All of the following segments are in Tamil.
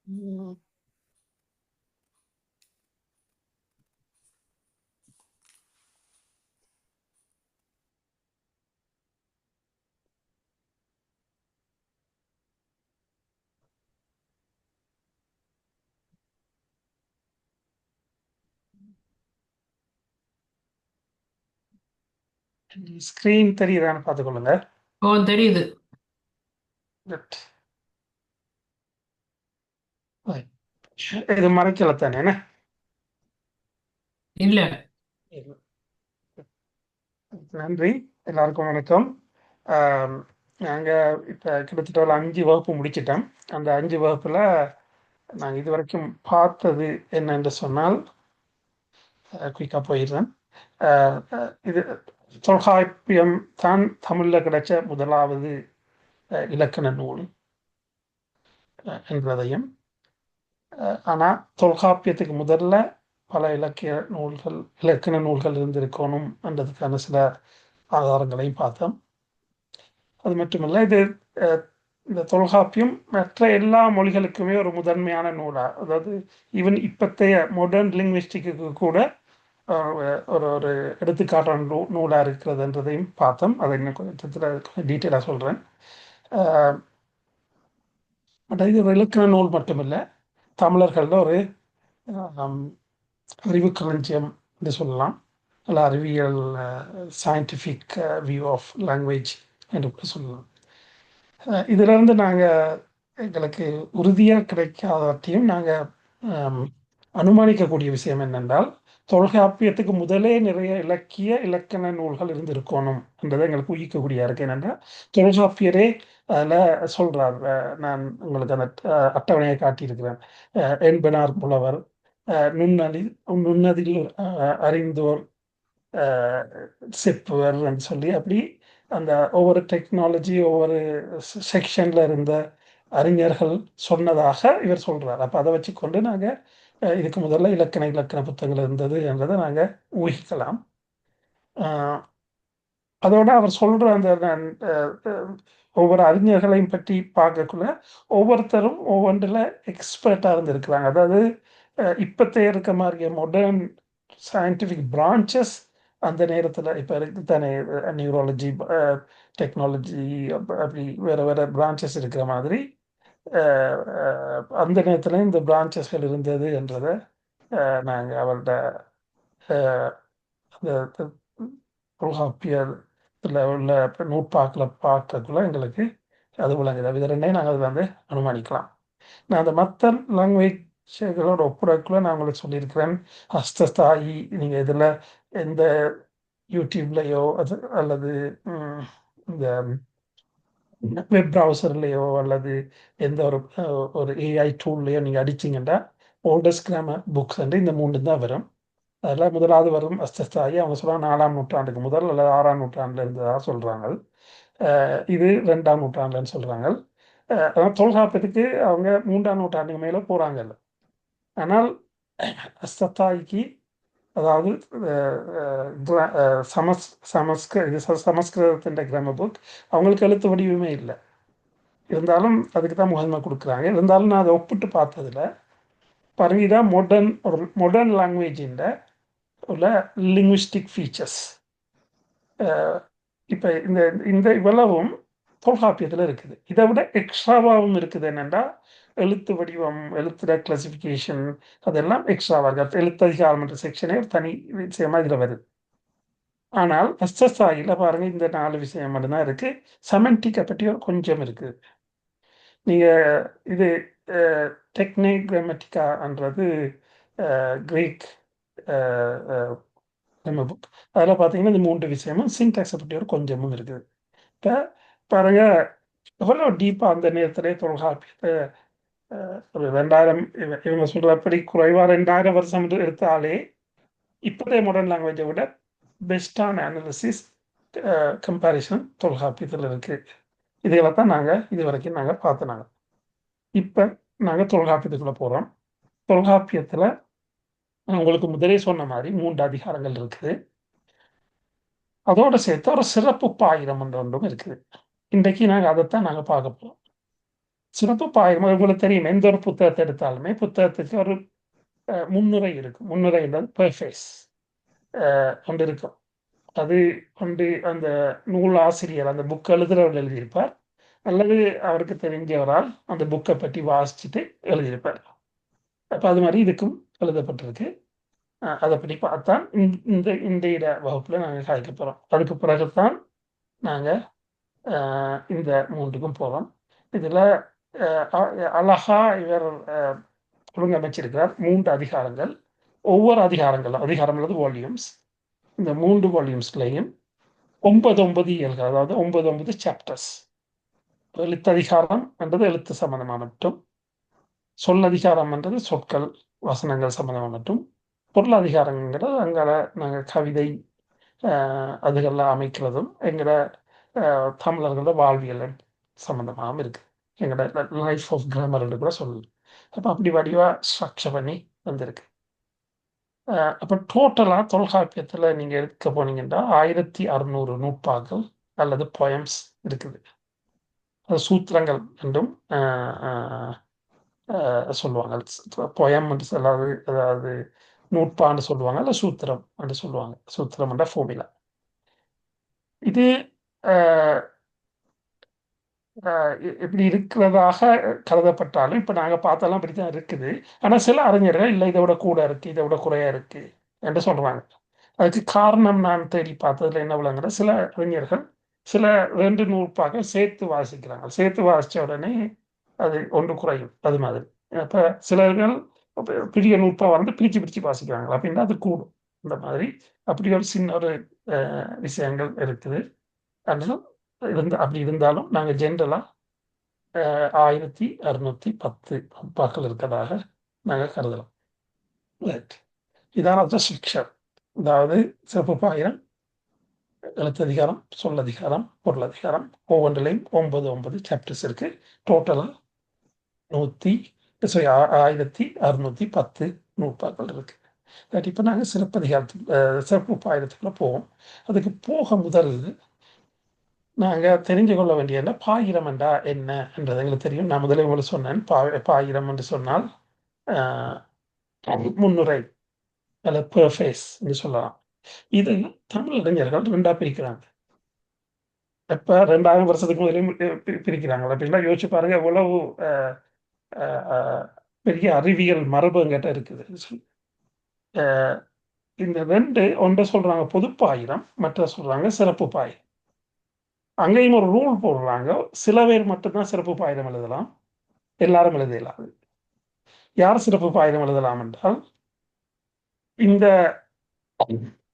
ம். ஸ்க்ரீன் தெரியுதான்னு பார்த்துக்கொள்ளுங்க. ஓ, தெரியுது. Good. Right. இது மறைக்கல தானே என்ன? இல்ல. இல்ல. நன்றி. எல்லாருக்கும் வணக்கம். ஆம், நாங்க இப்போ கிட்டத்தட்ட ஒரு 5 வகுப்பு முடிச்சிட்டோம். அந்த 5 வகுப்புல நான் இதுவரைக்கும் பார்த்தது என்னென்று சொன்னால், குயிக்காக போயிடுறேன். இது தொல்காப்பியம் தான் தமிழில் கிடைச்ச முதலாவது இலக்கண நூல் என்றதையும், ஆனால் தொல்காப்பியத்துக்கு முதல்ல பல இலக்கிய நூல்கள் இலக்கண நூல்கள் இருந்திருக்கணும் என்றதுக்கான சில ஆதாரங்களையும் பார்த்தோம். அது மட்டுமல்ல, இது இந்த தொல்காப்பியம் மற்ற எல்லா மொழிகளுக்குமே ஒரு முதன்மையான நூலாக, அதாவது ஈவன் இப்பத்தைய மாடர்ன் லிங்குவிஸ்டிக்கு கூட ஒரு ஒரு எடுத்துக்காட்டான நூலாக இருக்கிறதுன்றதையும் பார்த்தோம். அதை இன்னும் கொஞ்சம் டீட்டெயிலாக சொல்கிறேன். இது ஒரு இலக்கண நூல் மட்டுமில்லை, தமிழர்கள்ல ஒரு அறிவு களஞ்சியம் என்று சொல்லலாம். அல்ல அறிவியல் சயின்டிஃபிக் வியூ ஆஃப் லாங்குவேஜ் என்று கூட சொல்லலாம். இதிலிருந்து நாங்கள் எங்களுக்கு உறுதியாக கிடைக்காதவற்றையும் நாங்கள் அனுமானிக்கக்கூடிய விஷயம் என்னென்றால், தொல்காப்பியத்துக்கு முதலே நிறைய இலக்கண நூல்கள் இருந்திருக்கணும் என்றதை எங்களுக்கு ஊகிக்கக்கூடிய இருக்கு. என்னென்றால் தொல்காப்பியரே அதில் சொல்கிறார். நான் உங்களுக்கு அந்த அட்டவணையை காட்டியிருக்கிறேன். என்பனார் புலவர், நுண்ணதில் அறிந்தோர் செப்புவர் சொல்லி, அப்படி அந்த ஒவ்வொரு டெக்னாலஜி ஒவ்வொரு செக்ஷன்ல இருந்த அறிஞர்கள் சொன்னதாக இவர் சொல்றார். அப்போ அதை வச்சு கொண்டு நாங்கள் இதுக்கு முதல்ல இலக்கண புத்தகங்கள் இருந்தது என்றதை நாங்கள் ஊகிக்கலாம். அதோட அவர் சொல்ற அந்த ஒவ்வொரு அறிஞர்களையும் பற்றி பார்க்கக்குள்ள ஒவ்வொருத்தரும் ஒவ்வொன்றில் எக்ஸ்பர்ட்டாக இருந்திருக்கிறாங்க. அதாவது இப்போத்தைய இருக்க மாதிரியே மாடர்ன் சயின்டிஃபிக் பிரான்ச்சஸ் அந்த நேரத்தில் இப்போ இருக்கு தானே, நியூராலஜி, டெக்னாலஜி, அப்படி வேறு வேறு பிரான்ச்சஸ் இருக்கிற மாதிரி அந்த நேரத்தில் இந்த பிரான்ச்சஸ்கள் இருந்தது என்றதை நாங்கள் அவரோட அந்த தொல்காப்பியத்தில் உள்ள நூற்பாக்களை பார்க்கக்குள்ள எங்களுக்கு அது விளங்குது. இது ரெண்டையும் நாங்கள் அதில் அனுமானிக்கலாம். நான் அந்த மற்ற லாங்குவேஜ்களோட ஒப்புரக்குள்ள நான் உங்களுக்கு சொல்லியிருக்கிறேன். ஹஸ்தஸ்தாயி நீங்கள் இதில் எந்த யூடியூப்லேயோ அல்லது இந்த வெப் ப்ரௌசர்லேயோ அல்லது எந்த ஒரு ஏஐ டூல்லையோ நீங்கள் அடிச்சிங்கன்னா ஓல்டஸ்ட் கிராமர் புக்ஸ் இந்த 3 தான் வரும். அதில் முதலாவது வரும் அஸ்தஸ்தாயி. அவங்க சொல்கிறாங்க 4ஆம் நூற்றாண்டுக்கு முதல் அல்லது 6ஆம் நூற்றாண்டில் இருந்ததாக சொல்கிறாங்க. இது 2ஆம் நூற்றாண்டுன்னு சொல்கிறாங்க. அதான் தொல்காப்பியத்துக்கு அவங்க 3ஆம் நூற்றாண்டுக்கு மேலே போகிறாங்கல்ல. ஆனால் அஸ்தத்தாய்க்கு, அதாவது சமஸ்கிருதத்தின் கிராமர் புக், அவங்களுக்கு எழுத்து வடிவமே இல்லை. இருந்தாலும் அதுக்கு தான் முகன்மை கொடுக்குறாங்க. இருந்தாலும் நான் அதை ஒப்பிட்டு பார்த்ததில் பரவிதான் ஒரு மாடர்ன் லாங்குவேஜின் உள்ள லிங்குவிஸ்டிக் ஃபீச்சர்ஸ். இப்போ இந்த இந்த இவ்வளவும் தொல்காப்பியத்தில் இருக்குது. இதை விட எக்ஸ்ட்ராவாகவும் இருக்குது. என்னென்னா எழுத்து வடிவம், எழுத்துட கிளாசிஃபிகேஷன், அதெல்லாம் எக்ஸ்ட்ராவாக இருக்குது. எழுத்ததிகாரம் என்ற செக்ஷனே ஒரு தனி விஷயமாக இதில் வருது. ஆனால் எஸ்எஸ்ஐயில் பாருங்கள், இந்த 4 விஷயம் மட்டும்தான் இருக்குது. செமண்டிக்கை பற்றி ஒரு கொஞ்சம் இருக்குது. நீங்கள் இது டெக்னிக்ராமட்டிக்கான்றது கிரீக் நம்ம புக். அதில் பார்த்தீங்கன்னா இந்த 3 விஷயமும் சின்டாக்ஸை பற்றி ஒரு கொஞ்சமும் இருக்குது. இப்போ பாருங்க, எவ்வளோ டீப்பாக அந்த நேரத்திலே தொல்காப்பியத்தை ஒரு 2000 இவங்க சொல்கிறபடி குறைவாக 2000 வருஷம் எடுத்தாலே இப்போதைய மாடர்ன் லாங்குவேஜை விட பெஸ்டான அனாலிசிஸ் கம்பேரிசன் தொல்காப்பியத்தில் இருக்குது. இதுகளை தான் நாங்கள் இது வரைக்கும் நாங்கள் பார்த்தோம். இப்போ நாங்கள் தொல்காப்பியத்துக்குள்ளே போகிறோம். தொல்காப்பியத்தில் உங்களுக்கு முதலே சொன்ன மாதிரி 3 அதிகாரங்கள் இருக்குது. அதோடு சேர்த்து ஒரு சிறப்பு பாயிரம் ஒன்றும் இருக்குது. இன்றைக்கு நாங்கள் அதைத்தான் நாங்கள் பார்க்க போகிறோம். சிறப்பு பாயிரம் உங்களுக்கு தெரியும், எந்த ஒரு புத்தகத்தை எடுத்தாலுமே புத்தகத்துக்கு ஒரு முன்னுரை இருக்கும். முன்னுரை என்றால் பெர்ஃபேஸ் ஒன்று இருக்கும். அது கொண்டு அந்த நூல் ஆசிரியர் அந்த புக் எழுதுறவர் எழுதியிருப்பார், அல்லது அவருக்கு தெரிஞ்சவரால் அந்த புக்கை பற்றி வாசிச்சுட்டு எழுதியிருப்பார். அப்போ அது மாதிரி இதுக்கும் எழுதப்பட்டிருக்கு. அதை பற்றி பார்த்தா இந்த வகுப்பில் நாங்கள் காய்க்க போகிறோம். அதுக்கு பிறகுதான் நாங்கள் இந்த மூன்றுக்கும் போகிறோம். இதில் அழகா இவர் ஒழுங்கமைச்சிருக்கிறார் 3 அதிகாரங்கள். ஒவ்வொரு அதிகாரங்களும் அதிகாரம் அல்லது வால்யூம்ஸ், இந்த 3 வால்யூம்ஸ்லையும் 9 இயல்கள், அதாவது 9 சாப்டர்ஸ். எழுத்ததிகாரம் என்றது எழுத்து சம்பந்தமாக மட்டும், சொல்லதிகாரம் என்றது சொற்கள் வசனங்கள் சம்பந்தமாக மட்டும், பொருளதிகாரங்கிறது அங்கே நாங்கள் கவிதை அதுகள்லாம் அமைக்கிறதும் எங்களோட தமிழர்களோட வாழ்வியல் சம்பந்தமாகவும் இருக்கு. எங்களோட லைஃப் ஆஃப் கிராமர் என்று கூட சொல்லலாம். அப்போ அப்படி வடிவாக ஸ்ட்ரக்சர் பண்ணி வந்திருக்கு. அப்போ டோட்டலாக தொல்காப்பியத்தில் நீங்கள் எடுக்க போனீங்கன்னா 1600 நூற்பாக்கள் அல்லது பொயம்ஸ் இருக்குது. அது சூத்திரங்கள் என்றும் சொல்லுவாங்க. பொயம் என்று சொல்லாது, அதாவது நூற்பான்னு சொல்லுவாங்க, இல்லை சூத்திரம் என்று சொல்லுவாங்க. சூத்திரம் என்ற ஃபோமிலா. இது இப்படி இருக்கிறதாக கருதப்பட்டாலும் இப்போ நாங்கள் பார்த்தாலும் அப்படி தான் இருக்குது. ஆனால் சில அறிஞர்கள் இல்லை, இதை விட கூட இருக்குது, இதை விட குறையா இருக்கு என்று சொல்றாங்க. அதுக்கு காரணம் நான் தேடி பார்த்ததுல என்ன விளங்குற, சில அறிஞர்கள் சில 2 நூற்பாக்கள் சேர்த்து வாசிக்கிறாங்க. சேர்த்து வாசித்த உடனே அது ஒன்று குறையும். அது மாதிரி இப்போ சிலர்கள் பெரிய நூற்பா வந்து பிரித்து பிரித்து வாசிக்கிறாங்க, அப்படின்னா அது கூடும். இந்த மாதிரி அப்படி ஒரு சின்ன ஒரு விஷயங்கள் இருக்குது. அதனால அப்படி இருந்தாலும் நாங்கள் ஜென்ரலாக 1610 நூற்பாக்கள் இருக்கிறதாக நாங்கள் கருதலாம். இதான ஸ்ட்ரக்சர். அதாவது சிறப்பு பாயிரம், எழுத்ததிகாரம், சொல்லதிகாரம், பொருளதிகாரம், ஒவ்வொன்றிலையும் 9 சாப்டர்ஸ் இருக்கு. டோட்டலாக 1610 நூற்பாக்கள் இருக்கு. இப்போ நாங்கள் சிறப்பு பாயிரத்துக்குள்ள போவோம். அதுக்கு போக முதல் நாங்கள் தெரிஞ்சு கொள்ள வேண்டிய என்ன, பாயிரம் என்றா என்ன என்றது எங்களுக்கு தெரியும். நான் முதலே உங்களுக்கு சொன்னேன், பாயிரம் என்று சொன்னால் முன்னுரை அல்லது பெர்ஃபேஸ் என்று சொல்லலாம். இது தமிழ் அறிஞர்கள் 2ஆ பிரிக்கிறாங்க. எப்போ 2000 வருஷத்துக்கு முதலையும் பிரிக்கிறாங்க அப்படின்னா யோசிச்சு பாருங்க, எவ்வளவு பெரிய அறிவியல் மரபு எங்கிட்ட இருக்குது. இந்த 2 ஒன்றை சொல்றாங்க பொதுப்பாயிரம், மற்ற சொல்றாங்க சிறப்பு பாயிரம். அங்கேயும் ஒரு ரூல் போடுறாங்க, சில பேர் மட்டும்தான் சிறப்பு பாயிரம் எழுதலாம், எல்லாரும் எழுத இயலாது. யார் சிறப்பு பாயிரம் எழுதலாம் என்றால், இந்த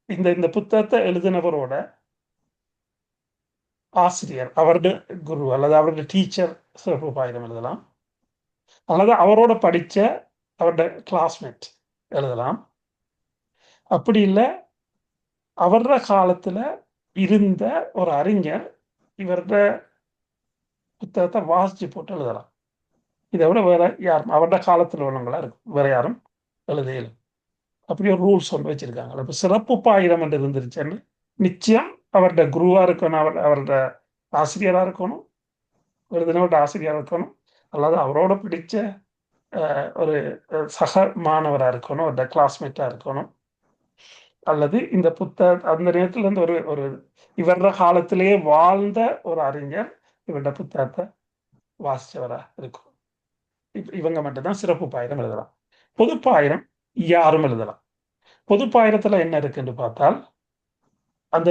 இந்த இந்த புத்தகத்தை எழுதினவரோட ஆசிரியர், அவருடைய குரு அல்லது அவருடைய டீச்சர் சிறப்பு பாயிரம் எழுதலாம், அல்லது அவரோட படித்த அவருடைய கிளாஸ்மேட் எழுதலாம். அப்படி இல்லை, அவரோட காலத்தில் இருந்த ஒரு அறிஞர் இவரோட புத்தகத்தை வாசிச்சு போட்டு எழுதலாம். இதை விட வேற யாரும் அவரோட காலத்தில் உள்ளவங்களா இருக்கும், வேற யாரும் எழுதையிலும். அப்படி ஒரு ரூல்ஸ் ஒன்று வச்சிருக்காங்க. இப்போ சிறப்பு பாயிரம் என்று இருந்துருச்சுன்னு நிச்சயம் அவருடைய குருவாக இருக்கணும், அவரோட ஆசிரியராக இருக்கணும், எழுதினோட ஆசிரியராக இருக்கணும், அல்லது அவரோட பிடிச்ச ஒரு சக மாணவராக இருக்கணும், அவரோட கிளாஸ்மேட்டாக இருக்கணும், அல்லது இந்த அந்த நேரத்தில் இருந்து ஒரு இவரோட காலத்திலேயே வாழ்ந்த ஒரு அறிஞர் இவரோட புத்தகத்தை வாசிச்சவராக இருக்கும். இவங்க மட்டும்தான் சிறப்பு பாயிரம் எழுதலாம். பொதுப்பாயிரம் யாரும் எழுதலாம். பொதுப்பாயிரத்துல என்ன இருக்குன்னு பார்த்தால், அந்த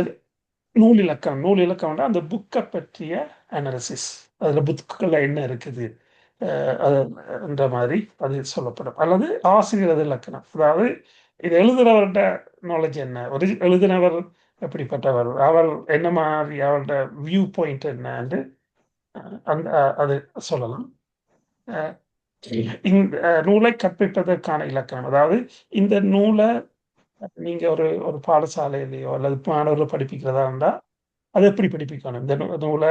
நூல் இலக்கணம்னா அந்த புக்கை பற்றிய அனாலிசிஸ், அதுல புக்குல என்ன இருக்குது என்ற மாதிரி அது சொல்லப்படும். அல்லது ஆசிரியர் இலக்கணம், அதாவது இது எழுதுறவர்கிட்ட நாலேஜ் என்ன, ஒரு எழுதினவர் எப்படிப்பட்டவர், அவர் என்ன மாதிரி, அவரோட வியூ பாயிண்ட் என்னன்னு அந்த அது சொல்லலாம். இந்த நூலை கற்பிப்பதற்கான இலக்கணம், அதாவது இந்த நூலை நீங்க ஒரு பாடசாலையிலையோ அல்லது மாணவர்கள் படிப்பிக்கிறதா இருந்தால் அது எப்படி படிப்பிக்கணும், இந்த நூலை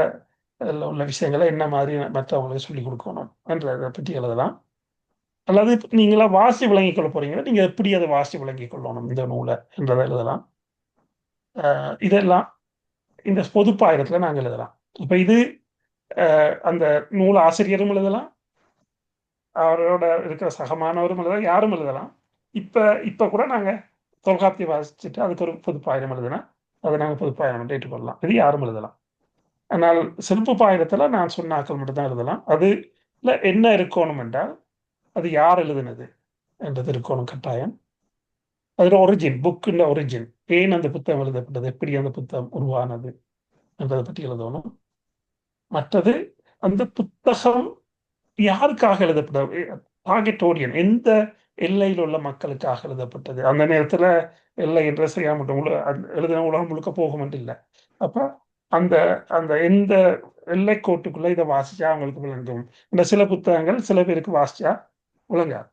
உள்ள விஷயங்களை என்ன மாதிரி மற்றவங்களுக்கு சொல்லிக் கொடுக்கணும் என்றதை பற்றி எழுதலாம். அல்லது நீங்களா வாசி விளங்கிக் கொள்ள போறீங்கன்னா நீங்க எப்படி அதை வாசி விளங்கிக் கொள்ளணும் இந்த நூலை என்றதை எழுதலாம். இதெல்லாம் இந்த பொதுப்பாயிரத்துல நாங்கள் எழுதலாம். இப்ப இது அந்த நூல் ஆசிரியரும் எழுதலாம், அவரோட இருக்கிற சகமானவரும் எழுதலாம், யாரும் எழுதலாம். இப்போ இப்போ கூட நாங்கள் தொல்காப்பியம் வாசிச்சுட்டு அதுக்கு ஒரு பொதுப்பாயிரம் எழுதுனா அதை நாங்கள் பொதுப்பாயிரம் ஏற்றுக்கொள்ளலாம். இது யாரும் எழுதலாம். ஆனால் சிறப்பு பாயிரத்தில் நான் சொன்ன ஆக்கள் மட்டும்தான் எழுதலாம். அதுல என்ன இருக்கணும் என்றால் அது யார் எழுதுனது என்றது இருக்கணும் கட்டாயம். அதில் ஒரிஜின், புக்கின் ஒரிஜின், ஏன் அந்த புத்தகம் எழுதப்பட்டது, எப்படி அந்த புத்தகம் உருவானது என்றதை பற்றி எழுதணும். மற்றது அந்த புத்தகம் யாருக்காக எழுதப்பட்டது, டார்கெட் ஆடியன் எந்த எல்லையில் உள்ள மக்களுக்காக எழுதப்பட்டது. அந்த நேரத்தில் எல்லை என்ற செய்யாமட்டும் எழுதின உலகம் முழுக்க போகும் இல்லை. அப்போ அந்த அந்த எந்த எல்லைக்கோட்டுக்குள்ள இதை வாசிச்சா அவங்களுக்கு விளங்கும். இந்த சில புத்தகங்கள் சில பேருக்கு வாசிச்சா விளங்காது.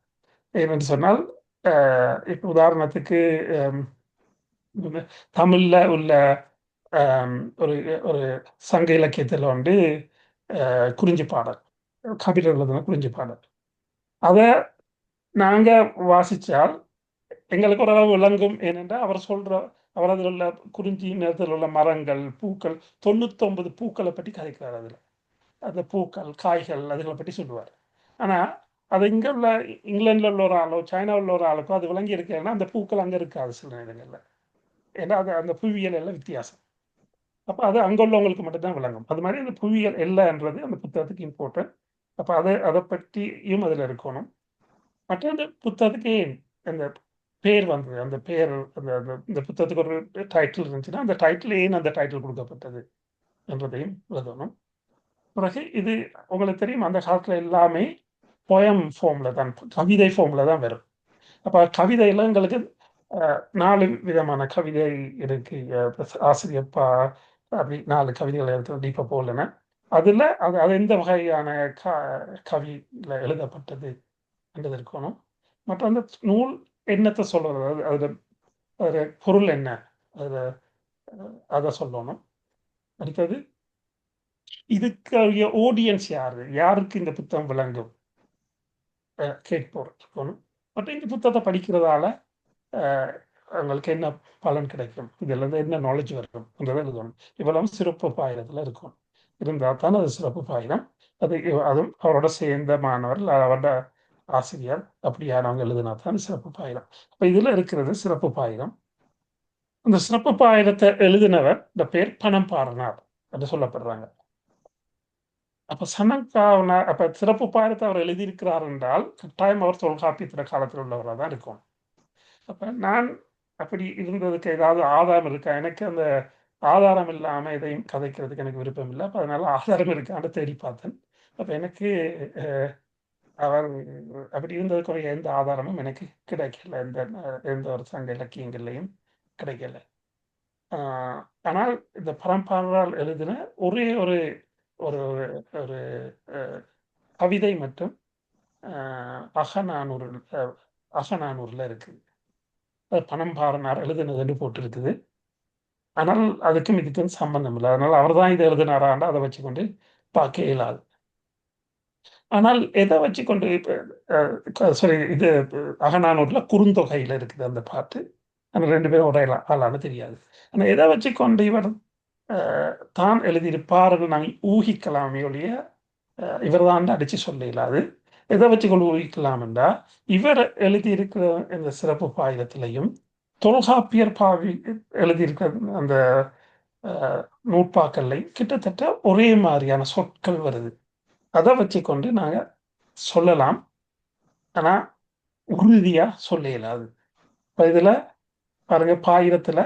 ஏனென்று சொன்னால் இப்போ உதாரணத்துக்கு தமிழ்ல உள்ள ஒரு ஒரு சங்க இலக்கியத்தில் வந்து குறிஞ்சி பாடல், கபிலர் எழுதின குறிஞ்சி பாடல், அதை நாங்க வாசிச்சால் எங்களுக்கு ஓரளவு விளங்கும். ஏனென்றால் அவர் சொல்ற அவர் அதில் உள்ள குறிஞ்சி நேரத்தில் உள்ள மரங்கள், பூக்கள், 99 பூக்களை பற்றி கதைக்கிறார். அந்த பூக்கள், காய்கள் அதுகளை பற்றி சொல்லுவார். ஆனால் அது இங்கே உள்ள இங்கிலாண்டில் உள்ள ஒரு ஆளோ சைனாவில் உள்ள ஒரு ஆளுக்கோ அது விளங்கி இருக்கேன்னா அந்த பூக்கள் அங்கே இருக்காது சில நேரங்களில். ஏன்னா அது அந்த புவியியல் எல்லாம் வித்தியாசம். அப்போ அது அங்கே உள்ளவங்களுக்கு மட்டும்தான் விளங்கும். அது மாதிரி அந்த புவியியல் இல்லைன்றது அந்த புத்தகத்துக்கு இம்பார்ட்டன்ட். அப்போ அதை பற்றியும் அதில் இருக்கணும். மற்ற அந்த புத்தகத்துக்கு அந்த பேர் வந்தது, அந்த பேர் அந்த இந்த புத்தகத்துக்கு ஒரு டைட்டில் இருந்துச்சுன்னா அந்த டைட்டில் ஏன் அந்த டைட்டில் கொடுக்கப்பட்டது என்றதையும் எழுதணும். பிறகு இது உங்களுக்கு தெரியும், அந்த காலத்தில் எல்லாமே போயம் ஃபார்மில் தான், கவிதை ஃபார்மில் தான் வரும். அப்போ கவிதையில் எங்களுக்கு 4 விதமான கவிதை இருக்கு. ஆசிரியப்பா அப்படி 4 கவிதைகள் எடுத்து டீப்பாக போகலன்னா அதில் அது எந்த வகையான கவியில் எழுதப்பட்டது என்றது இருக்கணும். மற்ற அந்த நூல் என்னத்தை சொல்றது, அதில் பொருள் என்ன, அதில் அதை சொல்லணும். அடுத்தது இதுக்கு ஆடியன்ஸ் யாரு, யாருக்கு இந்த புத்தகம் விளங்கும் கேட்போர் இருக்கணும். மற்றும் இந்த புத்தகத்தை படிக்கிறதால அவங்களுக்கு என்ன பலன் கிடைக்கும், இதுல என்ன நாலேஜ் வரும் என்றதை எழுதணும். இவ்வளவு சிறப்பு பாயிரத்தில் இருக்கும். இருந்தால் தான் அது சிறப்பு பாயிரம். அதுவும் அவரோட சேர்ந்த மாணவர் அவரோட ஆசிரியர் அப்படியானவங்க எழுதினா தான் சிறப்பு பாயிரம். அப்ப இதுல இருக்கிறது சிறப்பு பாயிரம். அந்த சிறப்பு பாயிரத்தை எழுதினவர் இந்த பேர் பணம்பாரனார் என்று சொல்லப்படுறாங்க. அப்ப சனங்காவனார், அப்ப சிறப்பு பாயிரத்தை அவர் எழுதியிருக்கிறார் என்றால் கட்டாயம் அவர் தொல்காப்பியத்தின காலத்தில் உள்ளவராக தான் இருக்கும். அப்ப நான் அப்படி இருந்ததுக்கு ஏதாவது ஆதாரம் இருக்கா, எனக்கு அந்த ஆதாரம் இல்லாமல் எதையும் கதைக்கிறதுக்கு எனக்கு விருப்பம் இல்லை. அப்போ அதனால ஆதாரம் இருக்கான்னு தேடி பார்த்தேன். அப்போ எனக்கு அவர் அப்படி இருந்ததுக்குரிய எந்த ஆதாரமும் எனக்கு கிடைக்கல, எந்த ஒரு சங்க இலக்கியங்கள்லையும் கிடைக்கல. ஆனால் இந்த பரம்பாரால் எழுதின ஒரே ஒரு ஒரு ஒரு கவிதை மட்டும் அகநானூறுல இருக்குது. அது பணம்பாரனார் எழுதினதுன்னு போட்டிருக்குது. ஆனால் அதுக்கும் இதுக்கும் சம்பந்தம் இல்லை. அதனால் அவர் தான் இதை எழுதினாராண்டா அதை வச்சு கொண்டு பார்க்க இயலாது. ஆனால் எதை வச்சு கொண்டு இப்போ சரி, இது அகநானூறுல குறுந்தொகையில் இருக்குது அந்த பாட்டு. அந்த 2 பேரும் ஒரே ஆளான்னு தெரியாது. ஆனால் எதை வச்சு கொண்டு இவர் தான் எழுதியிருப்பார்கள் நாங்கள் ஊகிக்கலாமே ஒழிய இவர் தான் அடித்து சொல்ல இயலாது. எதை வச்சு கொண்டு ஊகிக்கலாம் என்றால் இவர் எழுதியிருக்கிற இந்த சிறப்பு பாயிரத்திலையும் தொல்காப்பியர் எழுதியிருக்கிற அந்த நூற்பாக்கள்லையும் கிட்டத்தட்ட ஒரே மாதிரியான சொற்கள் வருது. அதை வச்சு கொண்டு நாங்கள் சொல்லலாம். ஆனால் உறுதியாக சொல்ல இயலாது. இப்போ இதில் பாருங்க, பாயிரத்தில்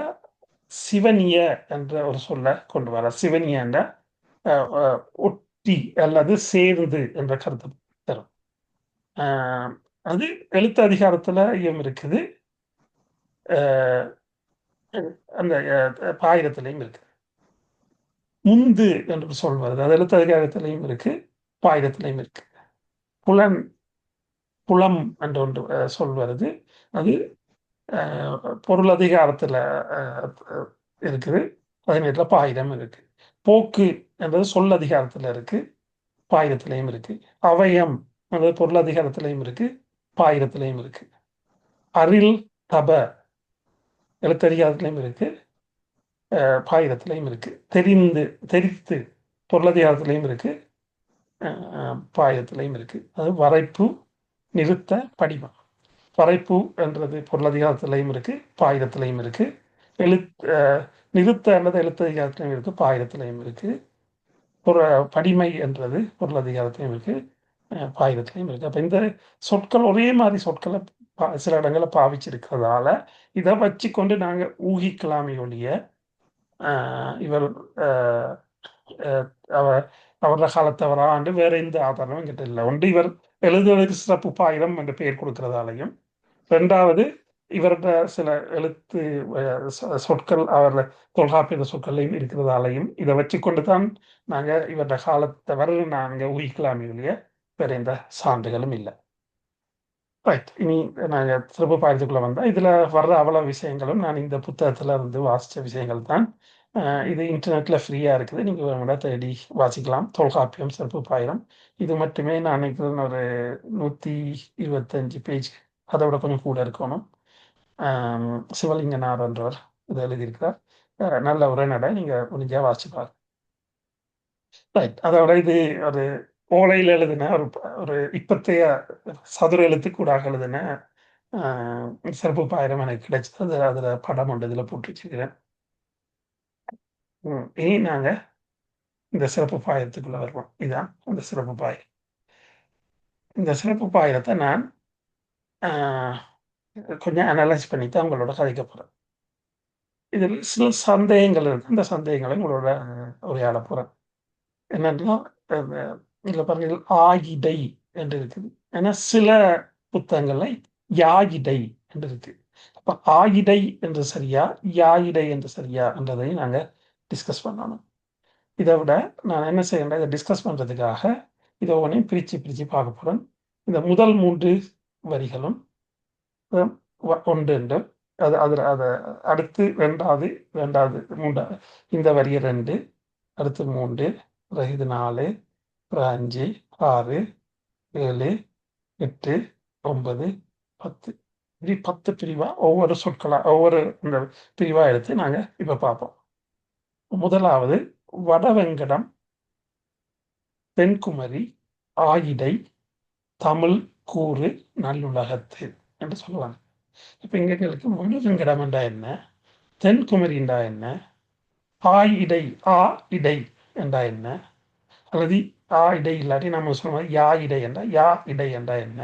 சிவனிய என்ற ஒரு சொல்ல கொண்டு வர, சிவனிய என்ற ஒட்டி அல்லது சேர்ந்து என்ற கருத்து தரும். அது எழுத்து அதிகாரத்திலையும் இருக்குது, அந்த பாயிரத்திலையும் இருக்கு. முந்து என்று சொல் வருது, அது எழுத்து அதிகாரத்திலையும் இருக்கு, பாயிரத்திலையும் இருக்கு. புலம் என்ற ஒன்று சொல் வருது, அது பொருள் அதிகாரத்தில் இருக்குது, அதே நேரத்தில் பாயிரம் இருக்கு. போக்கு என்றது சொல் அதிகாரத்தில் இருக்கு, பாயிரத்திலையும் இருக்கு. அவயம் என்பது பொருள் அதிகாரத்திலையும் இருக்கு, பாயிரத்திலையும் இருக்கு. அரில் தப எழுத்ததிகாரத்திலையும் இருக்கு, பாயிரத்திலையும் இருக்கு. தெரித்து பொருளதிகாரத்திலையும் இருக்கு, பாயிரத்திலையும் இருக்கு. அது வரைப்பு நிறுத்த, படிமம். பறைப்பு என்றது பொருளதிகாரத்திலையும் இருக்கு, பாயிரத்திலையும் இருக்கு. நிறுத்த என்றது எழுத்ததிகாரத்திலையும் இருக்கு, பாயிரத்திலையும் இருக்கு. பொரு படிமை என்றது பொருளதிகாரத்திலையும் இருக்கு, பாயிரத்திலையும் இருக்கு. அப்ப இந்த சொற்கள் ஒரே மாதிரி சொற்களை சில இடங்களை பாவிச்சிருக்கிறதால இதை வச்சு கொண்டு நாங்க ஊகிக்கலாமே ஒழிய இவர் அவ அவரோட காலத்தவரா ஆண்டு வேற எந்த ஆதாரமும் கிட்ட இல்லை. ஒன்று இவர் எழுதுவதற்கு சிறப்பு பாயிரம் என்று பெயர் கொடுக்கிறதாலையும், ரெண்டாவது இவரோட சில எழுத்து சொற்கள் அவர் தொல்காப்பிய சொற்களையும் இருக்கிறதாலையும் இதை வச்சு கொண்டு தான் நாங்கள் இவரோட காலத்தை வர நாங்கள் ஊகிக்கலாமே இல்லையா, வேற எந்த சான்றுகளும் இல்லை. ரைட். இனி நாங்கள் சிறப்பு பாயத்துக்குள்ளே வந்தால் இதில் வர்ற அவ்வளோ விஷயங்களும் நான் இந்த புத்தகத்தில் இருந்து வாசித்த விஷயங்கள் தான். இது இன்டர்நெட்டில் ஃப்ரீயாக இருக்குது, நீங்கள் வேணும்னா தேடி வாசிக்கலாம். தொல்காப்பியம் சிறப்பு பாயிரம் இது மட்டுமே நான் நினைக்கிறேன் ஒரு 125 பேஜ், அதை விட கொஞ்சம் கூட இருக்கணும். சிவலிங்கனார் என்றவர் இதை எழுதியிருக்கிறார். நல்ல உரைநடை, நீங்கள் முடிஞ்சால் வாசிப்பார். ரைட். அதோட இது ஒரு ஓலையில் எழுதின ஒரு இப்பத்தைய சதுர எழுத்துக்கூடாக எழுதின சிறப்பு பாயிரம் எனக்கு கிடைச்சது. அதில் படம் ஒன்று இதில் போட்டு வச்சுக்கிறேன். இனி நாங்கள் இந்த சிறப்பு பாயத்துக்குள்ளே வருவோம். இதுதான் அந்த சிறப்பு பாயம். இந்த சிறப்பு பாயத்தை நான் கொஞ்சம் அனலைஸ் பண்ணி தான் உங்களோட கதைக்க போகிறேன். இதில் சில சந்தேகங்கள் இருக்கு, அந்த சந்தேகங்களை உங்களோட உரையாட போகிறேன். என்னன்னா இதில் பாருங்கள், ஆகிடை என்று இருக்குது. ஏன்னா சில புத்தகங்கள்ல யாயிடை என்று இருக்கு. அப்ப ஆயிடை என்று சரியா, யாயிடை என்று சரியா என்றதையும் நாங்க டிஸ்கஸ் பண்ணணும். இதை விட நான் என்ன செய்யறேன், இதை டிஸ்கஸ் பண்றதுக்காக இதை ஒவ்வொன்றையும் பிரிச்சு பிரிச்சு பார்க்க போறேன். இந்த முதல் 3 வரிகளும் ஒன்று என்று அதை அடுத்து ரெண்டாவது 3, இந்த வரிய 2, அடுத்து 3, இது 4, 5, 6, 7, 8, 9, 10, இப்படி 10 பிரிவா ஒவ்வொரு சொற்களா ஒவ்வொரு இந்த பிரிவா எடுத்து நாங்க இப்ப பார்ப்போம். முதலாவது வடவெங்கடம், தென்குமரி, ஆயிடை, தமிழ் கூறு, நல்லுலகத்து என்று சொல்லுவாங்க. இப்ப இங்க எங்களுக்கு வடவெங்கடம் என்றா என்ன, தென்குமரிண்டா என்ன, ஆயிடை இடை என்றா என்ன, அல்லது இடை இல்லாட்டி நம்ம சொல்லுவோம் யா இடை என்றா என்ன,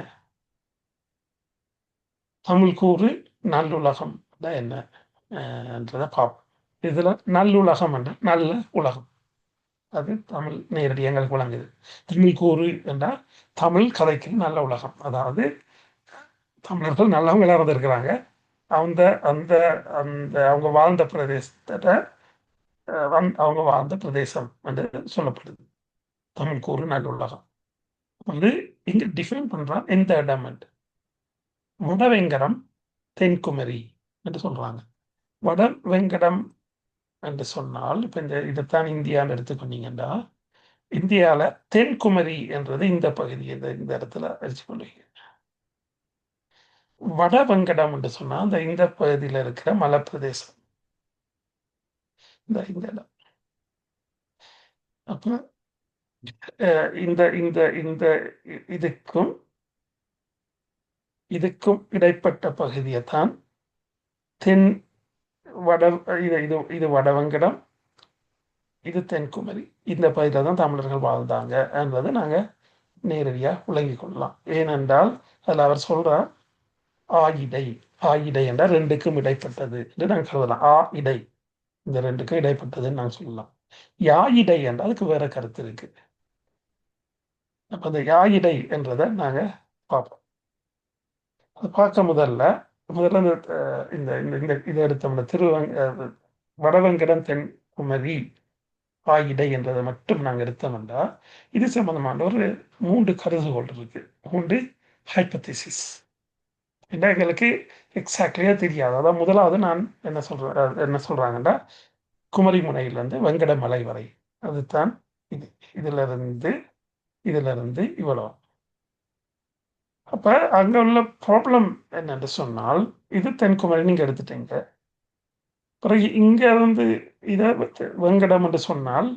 தமிழ் கூறு நல்லுலகம் என்ன என்றதை பார்ப்போம். இதுல நல்லுலகம் என்ற நல்ல உலகம், அது தமிழ் நேரடி எங்களுக்கு வழங்குது. தமிழ் கூறு என்றால் தமிழ் கதைக்கு நல்ல உலகம், அதாவது தமிழர்கள் நல்லவங்க இருந்திருக்கிறாங்க, அந்த அந்த அந்த அவங்க வாழ்ந்த பிரதேசத்தை அவங்க வாழ்ந்த பிரதேசம் என்று சொல்லப்படுது. தமிழ் கூறு நல்லுலகம் வந்து இங்க டிஃபைன் பண்றான் எந்த இடம் என்று. வடவெங்கடம், தென்குமரி என்று சொல்றாங்க. வடவெங்கடம் என்று சொன்னால் இப்ப இதைத்தான் இந்தியான்னு எடுத்துக்கொண்டீங்கன்னா, இந்தியால தென்குமரி என்றது இந்த பகுதி, இந்த இடத்துல வச்சுக்கொள்ளுங்க. வடவெங்கடம் என்று சொன்னா இந்த பகுதியில் இருக்கிற மலைப்பிரதேசம், இந்த இடம். அப்ப இந்த இந்த இந்த இதுக்கும் இடைப்பட்ட பகுதியை தான் தென் வட இது வடவெங்கடம், இது தென்குமரி. இந்த பகுதியில் தான் தமிழர்கள் வாழ்ந்தாங்க என்பதை நாங்க நேரடியா விளங்கிக் கொள்ளலாம். ஏனென்றால் அதில் அவர் சொல்றார் ஆயிடை என்றால் 2க்கும் இடைப்பட்டது என்று நாங்கள் கருதலாம். இடை இந்த 2க்கும் இடைப்பட்டதுன்னு நாங்கள் சொல்லலாம். யாயிடை என்றால் அதுக்கு வேற கருத்து இருக்கு. அப்ப அந்த யாயிடை என்றதை நாங்க பார்ப்போம். அது பார்க்க முதல்ல இந்த இதை எடுத்தோம்னா வடவெங்கடம், தென்குமரி, ஆயிடை என்றதை மட்டும் நாங்கள் எடுத்தோம்னா இது சம்பந்தமான ஒரு 3 கருதுகோள் இருக்கு, 3 ஹைபோதீசிஸ். எங்களுக்கு எக்ஸாக்ட்லியா தெரியாது. அதான் முதலாவது நான் என்ன சொல்றாங்கன்னா, குமரி முனையிலிருந்து வெங்கடமலை வரை அதுதான் இது, இதுல இருந்து இவ்வளவு. அப்ப அங்க உள்ள ப்ராப்ளம் என்னன்னு சொன்னால், இது தென்குமரி நீங்க எடுத்துட்டீங்க, பிறகு இங்க இருந்து இதை வெங்கடம் என்று சொன்னால்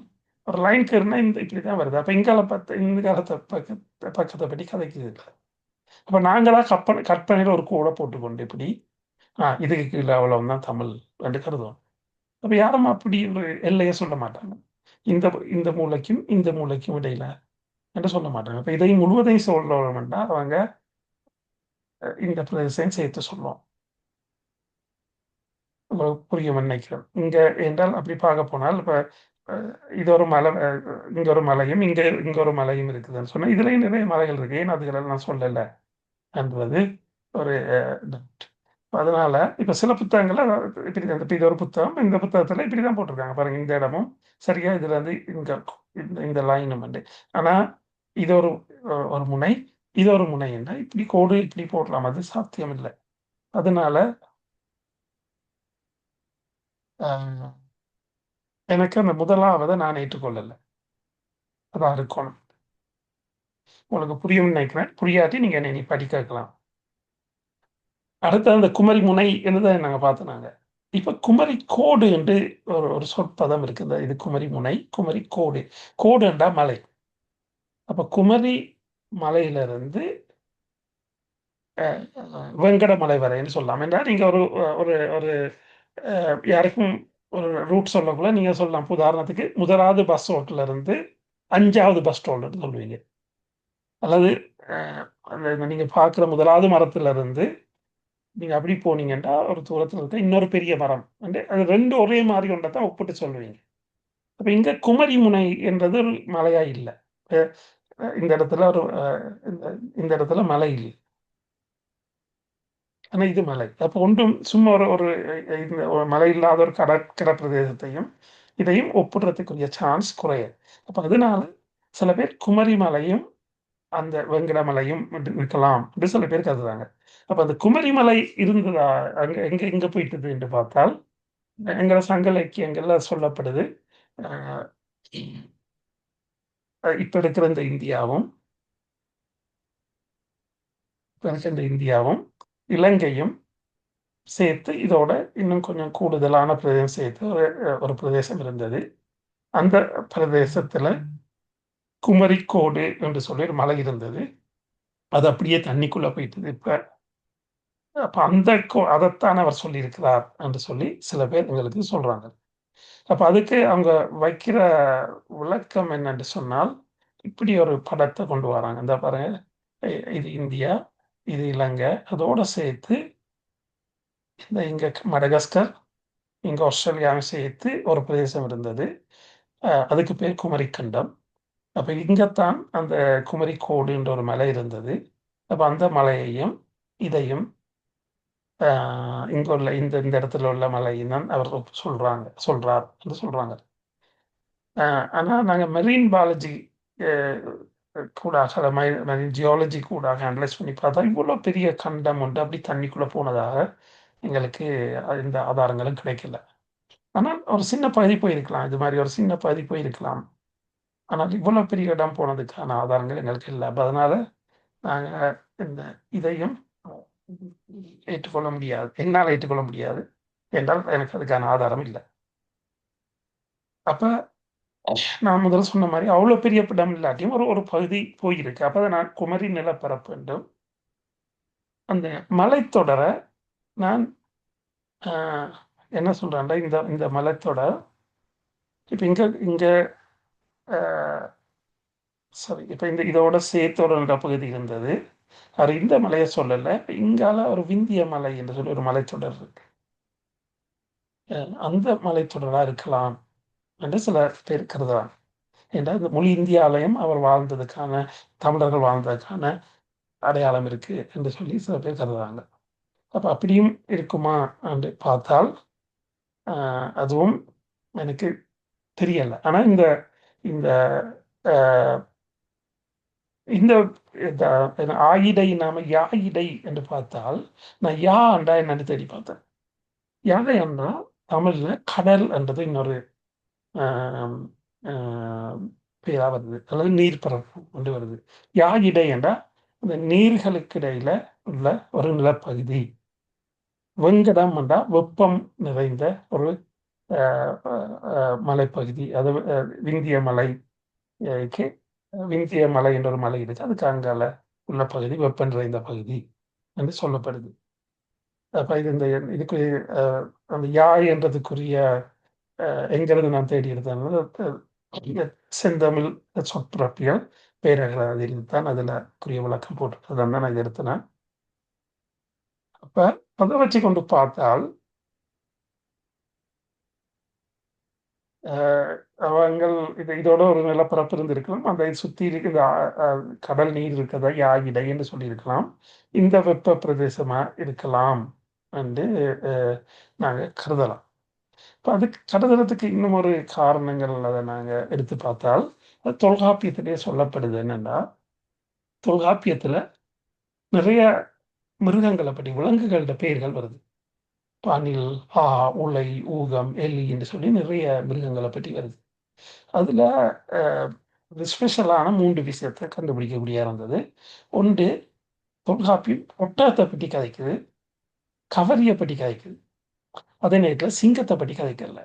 ஒரு லைன் கேருனா இப்படிதான் வருது. அப்ப இந்த காலத்தை பக்கத்தை பற்றி கதைக்குது இல்லை. அப்ப நாங்களா கற்பனையில ஒரு கோடை போட்டுக்கொண்டு இப்படி இதுக்கு கீழே அவ்வளவுதான் தமிழ் என்று கருதுவோம். அப்ப யாரும் அப்படி ஒரு எல்லையை சொல்ல மாட்டாங்க. இந்த இந்த மூலைக்கும் இந்த மூலைக்கும் இடையில என்று சொல்ல மாட்டாங்க. இப்ப இதை முழுவதையும் சொல்லணும்னா அவங்க இந்த பிரதேசம் சேர்த்து சொல்லுவோம். உங்களுக்கு புரியும் நினைக்கிறேன். இங்க என்றால் அப்படி பார்க்க போனால் இப்ப இது ஒரு மலை, இங்க ஒரு மலையும் இங்க ஒரு மலையும் இருக்குதுன்னு சொன்னா இதுலயும் நிறைய மலைகள் இருக்கு. ஏன் அதுகளெல்லாம் நான் சொல்லல என்பது ஒரு doubt. அதனால இப்ப சில புத்தகங்கள்ல இப்படி இப்ப இது ஒரு புத்தகம், இந்த புத்தகத்துல இப்படிதான் போட்டிருக்காங்க பாருங்க, இந்த இடமும் சரியா இதுல இருந்து இங்க இந்த லைனும் உண்டு. ஆனா இது ஒரு முனை, இது ஒரு முனை என்ன இப்படி கோடு இப்படி போடலாம், அது சாத்தியம் இல்லை. அதனால அஹ், எனக்கு அந்த முதலாவதை நான் ஏற்றுக்கொள்ளல. அதான் இருக்கணும். உங்களுக்கு புரியும்னு நினைக்கிறேன். புரியாட்டி நீங்க என்னை நீ படிக்க வைக்கலாம். அடுத்து அந்த குமரி முனை என்னதான் நாங்க பார்த்தோம். இப்ப குமரி கோடு என்று ஒரு சொற்பதம் இருக்குது. இது குமரி முனை, குமரி கோடு. கோடு என்றா மலை. அப்ப குமரி மலையிலிருந்து வெங்கடமலை வரைன்னு சொல்லலாம். என்றால் நீங்க ஒரு ஒரு ஒரு யாருக்கும் ஒரு ரூட் சொல்லக்குள்ள நீங்க சொல்லலாம். இப்ப உதாரணத்துக்கு முதலாவது பஸ் ஸ்டாப்ல இருந்து 5வது பஸ் ஸ்டாப்ல சொல்லுவீங்க. அல்லது நீங்க பார்க்குற முதலாவது மரத்துல இருந்து நீங்க அப்படி போனீங்கன்னா ஒரு தூரத்துல இருக்க இன்னொரு பெரிய மரம் வந்து அது 2 ஒரே மாதிரி ஒன்றை தான் ஒப்பிட்டு சொல்லுவீங்க. அப்ப இங்க குமரி முனை என்றது ஒரு மலையா இல்லை. அஹ் இந்த இடத்துல ஒரு இந்த இடத்துல மலை இல்லை. ஆனா இது மலை. அப்ப ஒன்றும் சும்மா ஒரு ஒரு இந்த ஒரு மலை இல்லாத ஒரு கடற்கரை பிரதேசத்தையும் இதையும் ஒப்பிடுறதுக்குரிய சான்ஸ் குறைய. அப்ப அதனால சில பேர் குமரி மலையும் அந்த வெங்கடமலையும் இருக்கலாம் என்று சில பேர் கருதுறாங்க. அப்ப அந்த குமரி மலை இருந்ததா அங்க எங்க எங்க போயிட்டது என்று பார்த்தால் எங்கள சங்க இலக்கியங்கள்ல சொல்லப்படுது. அஹ் இப்ப இருக்கிற இந்த இந்தியாவும் இப்ப இருக்கிற இந்த இந்தியாவும் இலங்கையும் சேர்த்து இதோட இன்னும் கொஞ்சம் கூடுதலான பிரதேசம் சேர்த்து ஒரு பிரதேசம் இருந்தது. அந்த பிரதேசத்துல குமரிக்கோடு என்று சொல்லி ஒரு மலை இருந்தது. அது அப்படியே தண்ணிக்குள்ள போயிட்டது. இப்ப அப்ப அந்த அதைத்தான் அவர் சொல்லியிருக்கிறார் என்று சொல்லி சில பேர் எங்களுக்கு சொல்றாங்க. அப்ப அதுக்கு அவங்க வைக்கிற விளக்கம் என்னன்னு சொன்னால் இப்படி ஒரு படத்தை கொண்டு வராங்க. இந்த பாருங்க, இது இந்தியா, இது இலங்கை, அதோட சேர்த்து இந்த இங்க மடகாஸ்கர், இங்க ஆஸ்திரேலியாவும் சேர்த்து ஒரு பிரதேசம் இருந்தது. அதுக்கு பேர் குமரிக்கண்டம். அப்ப இங்கத்தான் அந்த குமரிக்கோடுன்ற ஒரு மலை இருந்தது. அப்ப அந்த மலையையும் இதையும் இங்க உள்ள இந்த இந்த இடத்துல உள்ள மலையும் தான் அவர் சொல்றார் என்று சொல்றாங்க. ஆனா நாங்க மெரீன் பாலாஜி கூடாக மெரீன் ஜியாலஜி கூடாக அனலைஸ் பண்ணி பார்த்தா இவ்வளவு பெரிய கண்டம் உண்டு அப்படி தண்ணிக்குள்ள போனதாக எங்களுக்கு இந்த ஆதாரங்களும் கிடைக்கல. ஆனால் ஒரு சின்ன பகுதி போயிருக்கலாம், இது மாதிரி ஒரு சின்ன பகுதி போயிருக்கலாம். ஆனால் இவ்வளவு பெரிய இடம் போனதுக்கான ஆதாரங்கள் எங்களுக்கு இல்லை. அப்ப அதனால நாங்க இந்த இதையும் ஏற்றுக்கொள்ள முடியாது, என்னால் ஏற்றுக்கொள்ள முடியாது என்றால் எனக்கு அதுக்கான ஆதாரம் இல்லை. அப்ப நான் முதல்ல சொன்ன மாதிரி அவ்வளவு பெரிய இடம் இல்லாட்டியும் ஒரு ஒரு பகுதி போயிருக்கு. அப்ப நான் குமரி நிலப்பரப்பு என்றும் அந்த மலைத்தொடரை நான் என்ன சொல்றேன்டா, இந்த இந்த மலைத்தொடர் இப்ப இங்க இங்க சரி இப்ப இந்த இதோட சேர்த்தோட பகுதி இருந்தது. அவர் இந்த மலையை சொல்லல, இங்கால ஒரு விந்திய மலை என்று சொல்லி ஒரு மலைத்தொடர் இருக்கு. அந்த மலைத்தொடரா இருக்கலாம் என்று சில பேர் கருதுறாங்க. ஏன்னா இந்த முழு இந்தியாலயம் அவர் வாழ்ந்ததுக்கான, தமிழர்கள் வாழ்ந்ததுக்கான அடையாளம் இருக்கு என்று சொல்லி சில பேர் கருதுறாங்க. அப்ப அப்படியும் இருக்குமா என்று பார்த்தால் அதுவும் எனக்கு தெரியல. ஆனா இந்த இந்த அஹ், இந்த ஆயிடை நாம யாயிடை என்று பார்த்தால் நான் யா அண்டா என்னன்னு தேடி பார்த்தேன். யானை அண்டா தமிழ்ல கடல் என்றது இன்னொரு ஆஹ், ஆஹ், பேரா வருது, அல்லது நீர்ப்பரப்பு கொண்டு வருது. யாயிடை என்றா அந்த நீர்களுக்கு இடையில உள்ள ஒரு நிலப்பகுதி. வெங்கடம் என்றா வெப்பம் நிறைந்த ஒரு மலைப்பகுதி. அது விந்திய மலை. விந்திய மலை என்ற ஒரு மலை இருக்கு, அதுக்கு அங்கால உள்ள பகுதி வெப்ப நிறைந்த பகுதி என்று சொல்லப்படுது. அப்ப இது இந்த இதுக்கு அந்த யாழ் என்றதுக்குரிய எங்கிறது நான் தேடி எடுத்தேன் செந்தமிழ் சொற்பிறப்பியல் பேரகராதியில் தான் அதுலக்குரிய விளக்கம் போட்டுருக்கதான் தான் நான் இது எடுத்தேன். அப்ப அதை வச்சு கொண்டு பார்த்தால் அவங்கள் இதோட ஒரு நிலப்பரப்பு இருந்திருக்கலாம், அதை சுற்றி இருக்கிற கடல் நீர் இருக்கிறதா யாகிடை என்று சொல்லியிருக்கலாம், இந்த வெப்ப பிரதேசமா இருக்கலாம் என்று நாங்கள் கருதலாம். இப்போ அதுக்கு கருதுறதுக்கு இன்னும் ஒரு காரணங்கள் அதை நாங்கள் எடுத்து பார்த்தால் அது தொல்காப்பியத்திலே சொல்லப்படுது. என்னன்னா தொல்காப்பியத்தில் நிறைய மிருகங்களை பற்றி விலங்குகளோட பெயர்கள் வருது. பனில், உலை, ஊகம், எலி என்று சொல்லி நிறைய மிருகங்களை பற்றி வருது. அதில் ஸ்பெஷலான 3 விஷயத்தை கண்டுபிடிக்கக்கூடிய இருந்தது. ஒன்று, தொல்காப்பியம் ஒட்டகத்தை பற்றி கதைக்குது, கவரியை பற்றி கதைக்குது, அதே நேரத்தில் சிங்கத்தை பற்றி கதைக்கல.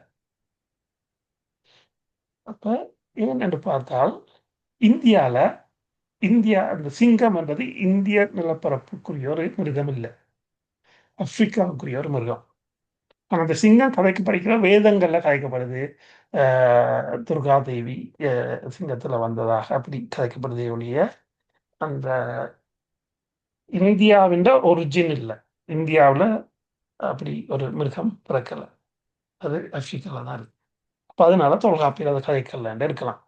அப்போ ஏனென்று பார்த்தால் இந்தியா அந்த சிங்கம் என்றது இந்திய நிலப்பரப்புக்குரிய ஒரு மிருகம் இல்லை, ஆப்பிரிக்காவுக்குரிய ஒரு மிருகம். ஆனால் அந்த சிங்கம் கதைக்கு படிக்கிற வேதங்களில் கதைக்கப்படுது. துர்காதேவி சிங்கத்தில் வந்ததாக அப்படி கதைக்கப்படுதே ஒழிய அந்த இந்தியாவின் ஒரிஜின் இல்லை. இந்தியாவில் அப்படி ஒரு மிருகம் பிறக்கலை, அது ஆப்பிரிக்காவில் தான் இருக்கு. அப்போ அதனால தொல்காப்பியர் அதை கதைக்கலன்னு இருக்கலாம்.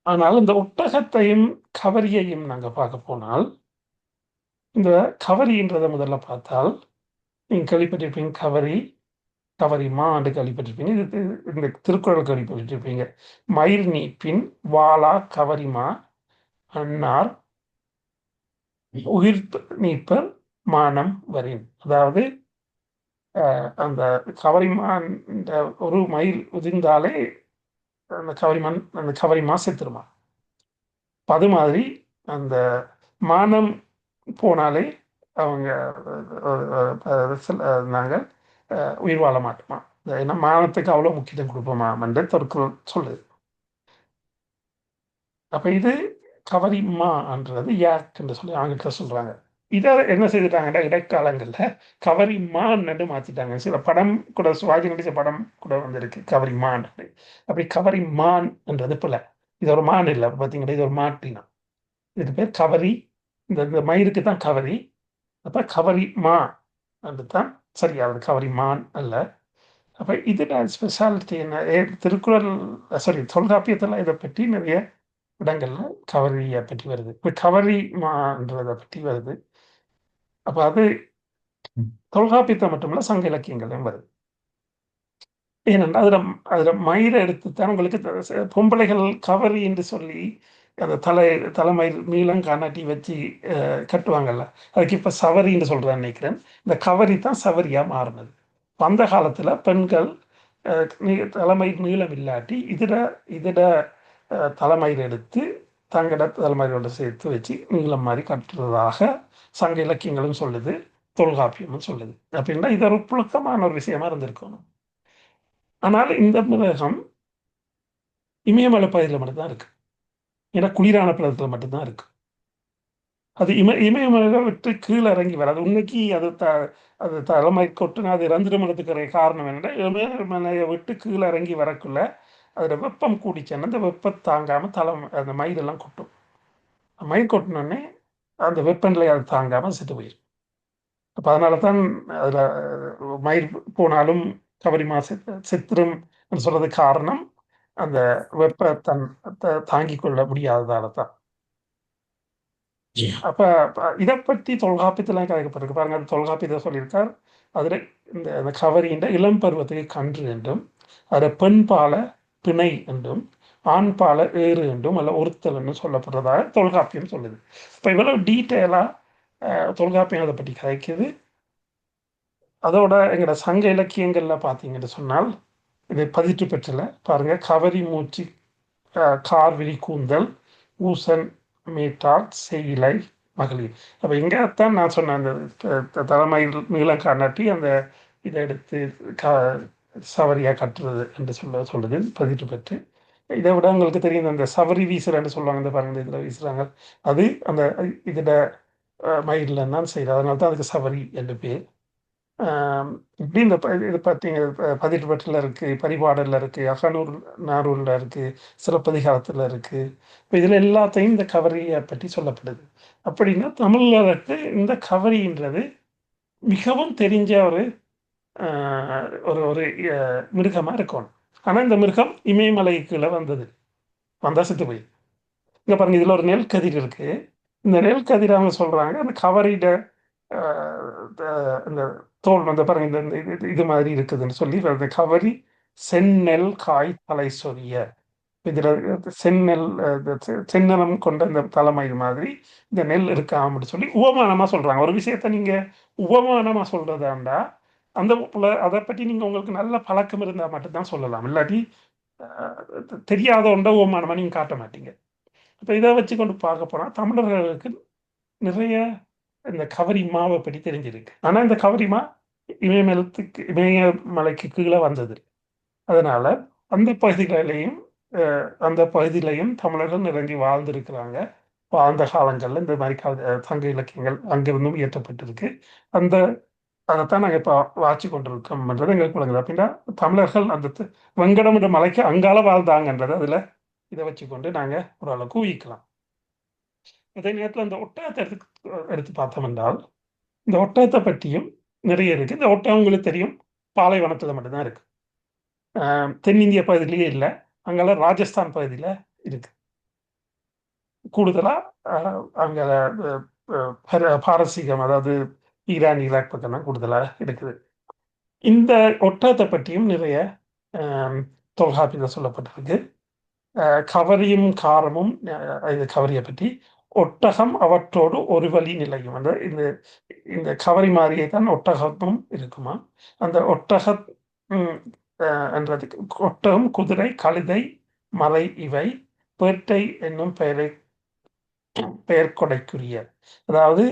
ஆனால் இந்த ஒட்டகத்தையும் கவரியையும் நாங்கள் பார்க்க போனால், இந்த கவரின்றதை முதல்ல பார்த்தால் நீங்கள் கேள்விப்பட்டிருப்பீங்க, கவரிமா என்று கேள்விப்பட்டிருப்பீங்க. இது இந்த திருக்குறள் கேள்விப்பட்டிருப்பீங்க. மயில் நீப்பின் வாளா கவரிமா அன்னார் உயிர் நீப்பர் மானம் வரின். அதாவது அந்த கவரிமான் ஒரு மயில் உதிர்ந்தாலே அந்த கவரிமா செத்துருமா. அது மாதிரி அந்த மானம் போனாலே அவங்க நாங்கள் உயிர் வாழ மாட்டோமா. ஏன்னா மானத்துக்கு அவ்வளோ முக்கியத்துவம் கொடுப்போமா என்று திருக்குறள் சொல்லுது. அப்போ இது கவரிமான்றது யாக் என்று சொல்லி ஆங்கிலத்தில் சொல்கிறாங்க. இதை என்ன செய்துட்டாங்கன்னா இடைக்காலங்களில் கவரிமான் என்று மாற்றிட்டாங்க. சில படம் கூட சுவாஜி நடித்த படம் கூட வந்திருக்கு கவரிமான். அப்படி கவரிமான் என்றது போல இது ஒரு மான் இல்லை, பார்த்தீங்கன்னா இது ஒரு மாட்டினா. இதுக்கு பேர் கவரி. இந்த மயிருக்கு தான் கவரி. அப்போ கவரிமா என்று தான் சரியாவது, கவரிமான் அல்ல. அப்போ இதுல ஸ்பெஷாலிட்டி என்ன, திருக்குறள் தொல்காப்பியத்தில் இதை பற்றி நிறைய இடங்கள்ல கவரியை பற்றி வருது. இப்போ கவரிமான்றதை பற்றி வருது. அப்போ அது தொல்காப்பியத்தை மட்டுமல்ல சங்க இலக்கியங்களையும் வருது. ஏனென்றால் அதில் மயிரை எடுத்துத்தான் உங்களுக்கு பொம்பளைகள் கவரி என்று சொல்லி அந்த தலைமயிர் நீளம் காணாட்டி வச்சு கட்டுவாங்கல்ல, அதுக்கு இப்போ சவரின்னு சொல்கிறேன் நினைக்கிறேன். இந்த கவரி தான் சவரியாக மாறினது. அந்த காலத்தில் பெண்கள் தலைமயிர் நீளம் இல்லாட்டி இதோட தலைமயிர் எடுத்து தங்கட தலைமயிரோட சேர்த்து வச்சு நீளம் மாதிரி கட்டுறதாக சங்க இலக்கியங்களும் சொல்லுது, தொல்காப்பியமும் சொல்லுது. அப்படின்னா இது ஒரு புழுக்கமான ஒரு விஷயமா இருந்திருக்கணும். ஆனால் இந்த மிருகம் இமயமலை பகுதியில் மட்டும்தான் இருக்கு. ஏன்னா குளிரான பகுதியில் மட்டும்தான் இருக்கு. அது இமயமலையில விட்டு கீழே இறங்கி வராது. உன்னைக்கு அது தலைமை கொட்டுனா அது இறந்துடுமறதுக்கு காரணம் என்னென்னா, இமயமலையை விட்டு கீழே இறங்கி வரக்குள்ள அதில் வெப்பம் கூடிச்சேன்னா அந்த வெப்பம் தாங்காமல் அந்த மயிரெல்லாம் கொட்டும். மயிர் கொட்டினோடனே அந்த வெப்பநிலை அது தாங்காமல் செத்து போயிடும். அப்போ அதனால தான் அதில் மயிர் போனாலும் கவரிமா செத்துரும் சொல்றதுக்கு காரணம் அந்த வெப்ப தாங்கி கொள்ள முடியாததால தான். அப்ப இதை பற்றி தொல்காப்பியத்தில் கதைக்கப்பட்டிருக்கு பாருங்க. அது தொல்காப்பியத்தை சொல்லியிருக்கார். அதில் இந்த கவரின்ற இளம் பருவத்துக்கு கன்று என்றும், அதில் பெண் பால பிணை என்றும், ஆண் பால ஏறு என்றும் அல்ல ஒருத்தல் என்றும் சொல்லப்படுறதாக தொல்காப்பியம் சொல்லுது. இப்போ இவ்வளவு டீட்டெயிலாக தொல்காப்பியம் அதை பற்றி கதைக்குது. அதோட எங்களோட சங்க இலக்கியங்கள்ல பார்த்தீங்கன்னு சொன்னால் இது 18 பெற்றில் பாருங்க, கவரி மூச்சு கார்விழி கூந்தல் ஊசன் மீட்டால் செய்லை மகளிர். அப்போ இங்கேத்தான் நான் சொன்னேன் அந்த தலைமையில் நீளம் காணாட்டி அந்த இதை எடுத்து சவரியாக கட்டுறது என்று சொல்லுது 18 பெற்று. இதை விட உங்களுக்கு தெரியும் அந்த சவரி வீசுறன்னு சொல்லுவாங்க, இந்த பாருங்க இந்த இதில் வீசுறாங்க, அது அந்த இதில் மயிரில் தான் செய்யுது, அதனால தான் அதுக்கு சவரி என்று பேர். இப்படி இந்த இது பார்த்தீங்க, பதிற்றுப்பற்றில் இருக்குது, பரிபாடலில் இருக்குது, அகநூர் நானூறில் இருக்குது, சிலப்பதிகாரத்தில் இருக்குது. இப்போ இதில் எல்லாத்தையும் இந்த கவரியை பற்றி சொல்லப்படுது. அப்படின்னா தமிழருக்கு இந்த கவரின்றது மிகவும் தெரிஞ்ச ஒரு ஒரு ஒரு மிருகமாக இருக்கணும். ஆனால் இந்த மிருகம் இமயமலைக்குள்ள வந்தது, வந்தால் செத்து போய். இங்கே பாருங்க, இதில் ஒரு நெல் கதிர் இருக்கு. இந்த நெல் கதிர் அவங்க சொல்றாங்க அந்த கவரிட இந்த தோல் வந்து பாருங்க, இந்த இது மாதிரி இருக்குதுன்னு சொல்லி அந்த கவரி செந்நெல் காய் தலை சொரிய. இதுல செந்நெல் செந்நிறம் கொண்ட இந்த தலைமயில் மாதிரி இந்த நெல் இருக்காம அப்படின்னு சொல்லி உபமானமா சொல்றாங்க. ஒரு விஷயத்த நீங்க உபமானமா சொல்றதாண்டா அந்த அதை பற்றி நீங்க உங்களுக்கு நல்ல பழக்கம் இருந்தா மட்டும்தான் சொல்லலாம், இல்லாட்டி தெரியாத ஒன்றை உபமானமா நீங்க காட்ட மாட்டீங்க. இப்போ இதை வச்சு கொண்டு பார்க்க போனா தமிழர்களுக்கு நிறைய இந்த கவரி மாவை பற்றி தெரிஞ்சிருக்கு. ஆனா இந்த கவரி மா இமயமலைக்கு கீழே வந்தது. அதனால அந்த பகுதிகளிலையும் அந்த பகுதியிலையும் தமிழர்கள் நிறைஞ்சி வாழ்ந்திருக்கிறாங்க. வாழ்ந்த காலங்களில் இந்த மாதிரி சங்க இலக்கியங்கள் அங்கிருந்தும் இயற்றப்பட்டிருக்கு. அந்த அதைத்தான் நாங்கள் இப்போ வாட்சி கொண்டிருக்கோம்ன்றது எங்களுக்கு விளங்குது. அப்படின்னா தமிழர்கள் அந்த வெங்கடமிட மலைக்கு அங்கால வாழ்ந்தாங்கன்றது அதில் இதை வச்சு கொண்டு நாங்கள் ஓரளவுக்கு ஊகிக்கலாம். அதே நேரத்தில் இந்த ஒட்டகத்தை எடுத்து பார்த்தோம் என்றால் இந்த ஒட்டகத்தை பற்றியும் நிறைய இருக்கு. இந்த ஒட்டகம் உங்களுக்கு தெரியும், பாலைவனத்தில் மட்டும்தான் இருக்கு. தென்னிந்திய பகுதியிலேயே இல்லை, அங்கெல்லாம் ராஜஸ்தான் பகுதியில் இருக்கு கூடுதலா. அங்கே பாரசீகம், அதாவது ஈரான் ஈராக் பக்கம் தான் கூடுதலா இருக்குது. இந்த ஒட்டகத்தை பற்றியும் நிறைய தொல்காப்பியத்தில் சொல்லப்பட்டிருக்கு. கவரியும் காரமும், இது கவரியை பற்றி, ஒட்டகம் அவற்றோடு ஒரு வழி நிலையும். அந்த இந்த இந்த கவரி மாதிரியே தான் ஒட்டகமும் இருக்குமா. அந்த ஒட்டகம் என்றதுக்கு ஒட்டகம், குதிரை, கழுதை, மலை இவை பேட்டை என்னும் பெயர் கொடைக்குரிய. அதாவது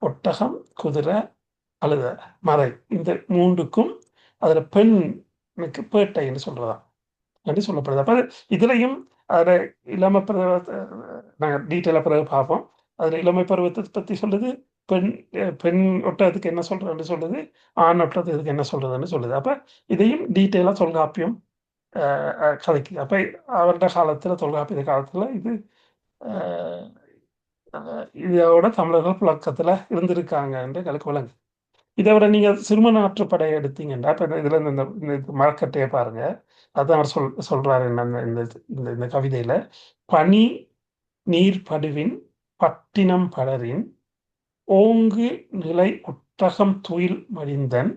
ஒட்டகம், குதிரை, அழுத, மறை, இந்த மூன்றுக்கும் அதுல பெண்ணுக்கு பேட்டை என்று சொல்றதா என்று சொல்லப்படுது. அப்ப இதுலையும் அதில் இளமை பருவத்தை நாங்கள் டீட்டெயிலாக பிறகு பார்ப்போம். அதில் இளமை பருவத்தை பற்றி சொல்லுது, பெண் பெண் ஒட்டத்துக்கு என்ன சொல்றதுன்னு சொல்லுது, ஆண் ஒட்டத்துக்கு என்ன சொல்றதுன்னு சொல்லுது. அப்போ இதையும் டீட்டெயிலாக தொல்காப்பியம் கதைக்குது. அப்போ அவருடைய காலத்தில், தொல்காப்பிய காலத்தில் இது இதோட தமிழர்கள் புழக்கத்தில் இருந்திருக்காங்க என்று எங்களுக்கு விளங்கு. இதை விட நீங்கள் சிறும ஆற்றுப்படை எடுத்தீங்கன்னா, இப்போ இதில் இந்த மரக்கட்டையை பாருங்க, அதான் அவர் சொல்றாரு என்ன இந்த இந்த இந்த கவிதையில, பனி நீர் படுவின் பட்டினம் படரின் ஓங்கு நிலை ஒட்டகம் துயில் மடிந்தன்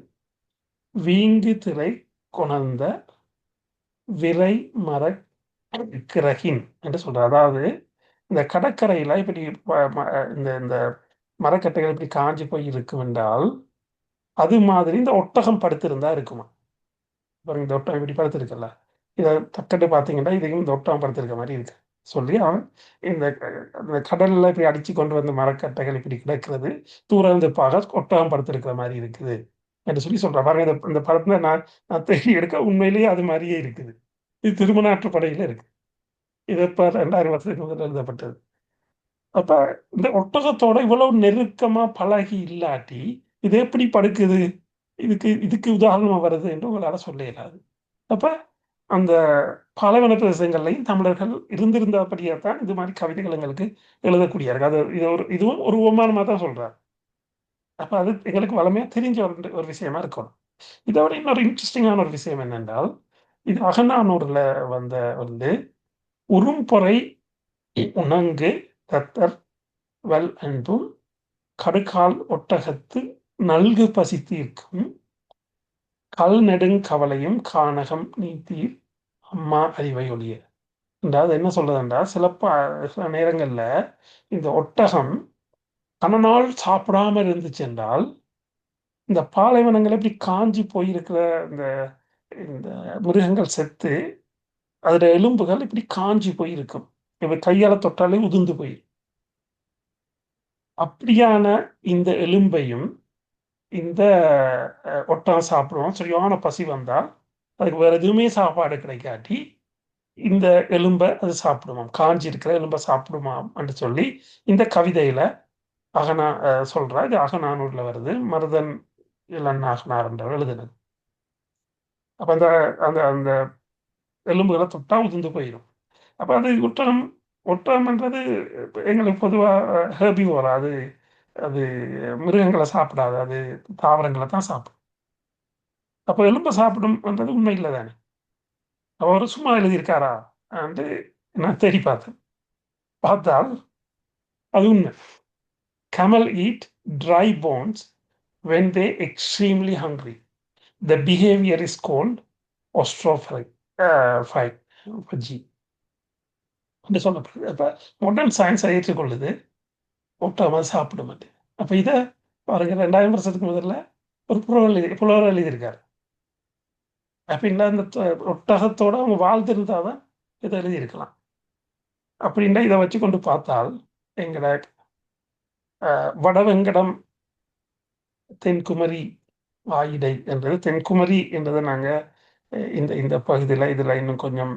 வீங்கு திரை கொணர்ந்த விரை மர கிரகின் என்று சொல்றார். அதாவது இந்த கடற்கரையில இப்படி இந்த இந்த மரக்கட்டைகள் இப்படி காஞ்சி போய் இருக்கும் என்றால் அது மாதிரி இந்த ஒட்டகம் படுத்திருந்தா இருக்குமா. பாருங்க, இந்த ஒட்டகம் இப்படி படுத்திருக்கல, இதை தக்கட்டு பார்த்தீங்கன்னா இதையும் இந்த ஒட்டகம் படுத்திருக்க மாதிரி இருக்கு சொல்லி அவன் இந்த கடல்ல இப்படி அடிச்சு கொண்டு வந்த மரக்கட்டைகள் இப்படி கிடக்கிறது தூரந்துப்பாக ஒட்டகம் படுத்திருக்கிற மாதிரி இருக்குது என்று சொல்லி சொல்றான். பாருங்க, இந்த படத்துல நான் தேடி எடுக்க உண்மையிலேயே அது மாதிரியே இருக்குது. இது திருமணாற்று படையில இருக்கு. இது இப்போ 2000 வருஷத்துக்கு முதல்ல எழுதப்பட்டது. அப்ப இந்த ஒட்டகத்தோட இவ்வளவு நெருக்கமா பழகி இல்லாட்டி இது எப்படி படுக்குது, இதுக்கு இதுக்கு உதாரணமா வருது என்று உங்களால சொல்ல இயலாது. அப்ப அந்த பாலைவன பிரதேசங்கள்லையும் தமிழர்கள் இருந்திருந்தபடியே தான் இது மாதிரி கவிதைகள் எங்களுக்கு எழுதக்கூடிய இருக்கு. அது இதுவும் ஒரு உபமானமா தான் சொல்றாரு. அப்ப அது எங்களுக்கு வளமையா தெரிஞ்ச ஒரு விஷயமா இருக்கணும். இதோட இன்னொரு இன்ட்ரெஸ்டிங்கான ஒரு விஷயம் என்னென்றால், இது அகநானூறுல வந்து உறும்பொறை உணங்கு தத்தர் வல் அன்பும் கடுக்கால் ஒட்டகத்து நல்கு பசி தீர்க்கும் கல் நெடுங்கவலையும் கானகம் நீத்தீர் அம்மா அறிவை ஒழிய. என்றால் என்ன சொல்றதுன்றா, சில நேரங்கள்ல இந்த ஒட்டகம் கணநாள் சாப்பிடாம இருந்துச்சு என்றால் இந்த பாலைவனங்கள் எப்படி காஞ்சி போயிருக்கிற இந்த இந்த மிருகங்கள் செத்து அதோட எலும்புகள் இப்படி காஞ்சி போயிருக்கும், இப்ப கையால தொட்டாலே உதிர்ந்து போய். அப்படியான இந்த எலும்பையும் இந்த ஒட்டகம் சாப்பிடுவோம். சரியான பசி வந்தால் அதுக்கு வேற எதுவுமே சாப்பாடு கிடைக்காட்டி இந்த எலும்பை அது சாப்பிடுமாம், காஞ்சி இருக்கிற எலும்பை சாப்பிடுமாம் என்று சொல்லி இந்த கவிதையில அகனா சொல்றா. இது அகநானூர்ல வருது. மருதன் இளன் நாகனார் என்றவர் எழுதுனது. அப்ப அந்த அந்த அந்த எலும்புகளை தொட்டா உதிர்ந்து போயிடும். அப்ப அது ஒட்டகம். ஒட்டகம்ன்றது எங்களுக்கு பொதுவாக ஹெர்பிவோரா, அது அது மிருகங்களை சாப்பிடாது, அது தாவரங்களை தான் சாப்பிடும். அப்போ எலும்பை சாப்பிடும்ன்றது உண்மை இல்லை தானே. அவர் சும்மா எழுதியிருக்காரா என்று நான் தேடி பார்த்தேன். பார்த்தால் அது உண்மை. Camel eat dry bones when they extremely hungry. The behavior is called ostrophagy. Phagy என்று சொல்லப்படுது. அப்போ மாடர்ன் சயின்ஸ் ஏற்றுக்கொள்ளுது ஒட்டகமாக சாப்பிட மாட்டேன். அப்போ இதை பாருங்க, 2000 வருஷத்துக்கு முதல்ல ஒரு புலவர் எழுதியிருக்காரு. அப்படின்னா இந்த ஒட்டகத்தோட அவங்க வாழ்ந்திருந்தாதான் இதை எழுதியிருக்கலாம். அப்படின்னா இதை வச்சு கொண்டு பார்த்தால் எங்கட வடவெங்கடம் தென்குமரி ஆயிடை என்றது, தென்குமரி என்றதை நாங்கள் இந்த இந்த பகுதியில் இதில் இன்னும் கொஞ்சம்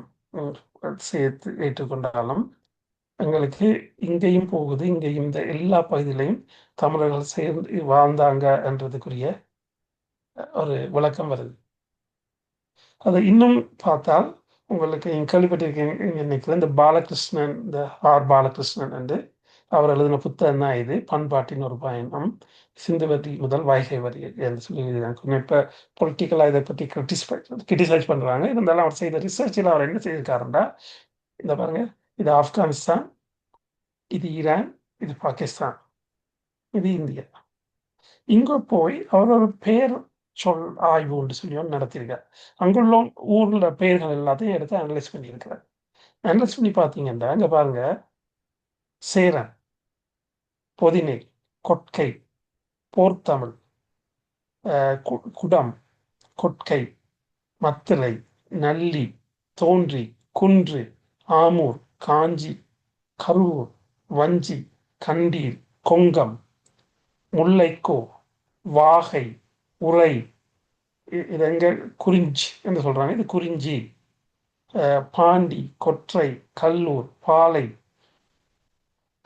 சேர்த்து ஏற்றுக்கொண்டாலும் எங்களுக்கு இங்கேயும் போகுது, இங்கேயும் இந்த எல்லா பகுதியிலையும் தமிழர்கள் சேர்ந்து வாழ்ந்தாங்க என்றதுக்குரிய ஒரு விளக்கம் வருது. அதை இன்னும் பார்த்தால் உங்களுக்கு கேள்விப்பட்டிருக்கீங்க நினைக்கிறேன், இந்த பாலகிருஷ்ணன், இந்த பாலகிருஷ்ணன் என்று அவர் எழுதின புத்தகம் தான் இது, பண்பாட்டின் ஒரு பயணம் சிந்துவெளி முதல் வைகை வரி என்று சொல்லி எழுதினாங்க. இப்போ பொலிட்டிக்கலாக இதை பற்றி கிரிட்டிசைஸ் பண்ணுறாங்க. இருந்தாலும் அவர் செய்த ரிசர்ச்சில் அவர் என்ன செய்திருக்காருன்னா, இந்த பாருங்க, இது ஆப்கானிஸ்தான், இது ஈரான், இது பாகிஸ்தான், இது இந்தியா. இங்கே போய் அவர் ஒரு பேர் சொல் ஆய்வுன்னு சொல்லி ஒன்று நடத்தியிருக்கார். அங்குள்ள ஊர்ல பெயர்கள் எல்லாத்தையும் எடுத்து அனலைஸ் பண்ணியிருக்கிறார். அனலைஸ் பண்ணி பார்த்தீங்கன்னா இங்கே பாருங்க, சேரன், பொதினை, கொட்கை, போர்த்தமிழ், குடம், கொட்கை, மத்திரை, நல்லி, தோன்றி, குன்று, ஆமூர், காஞ்சி, கரூர், வஞ்சி, கண்டீர், கொங்கம், முல்லைக்கோ, வாகை, உரை, இது எங்க குறிஞ்சி என்று சொல்றாங்க, இது குறிஞ்சி, பாண்டி, கொற்றை, கல்லூர், பாலை,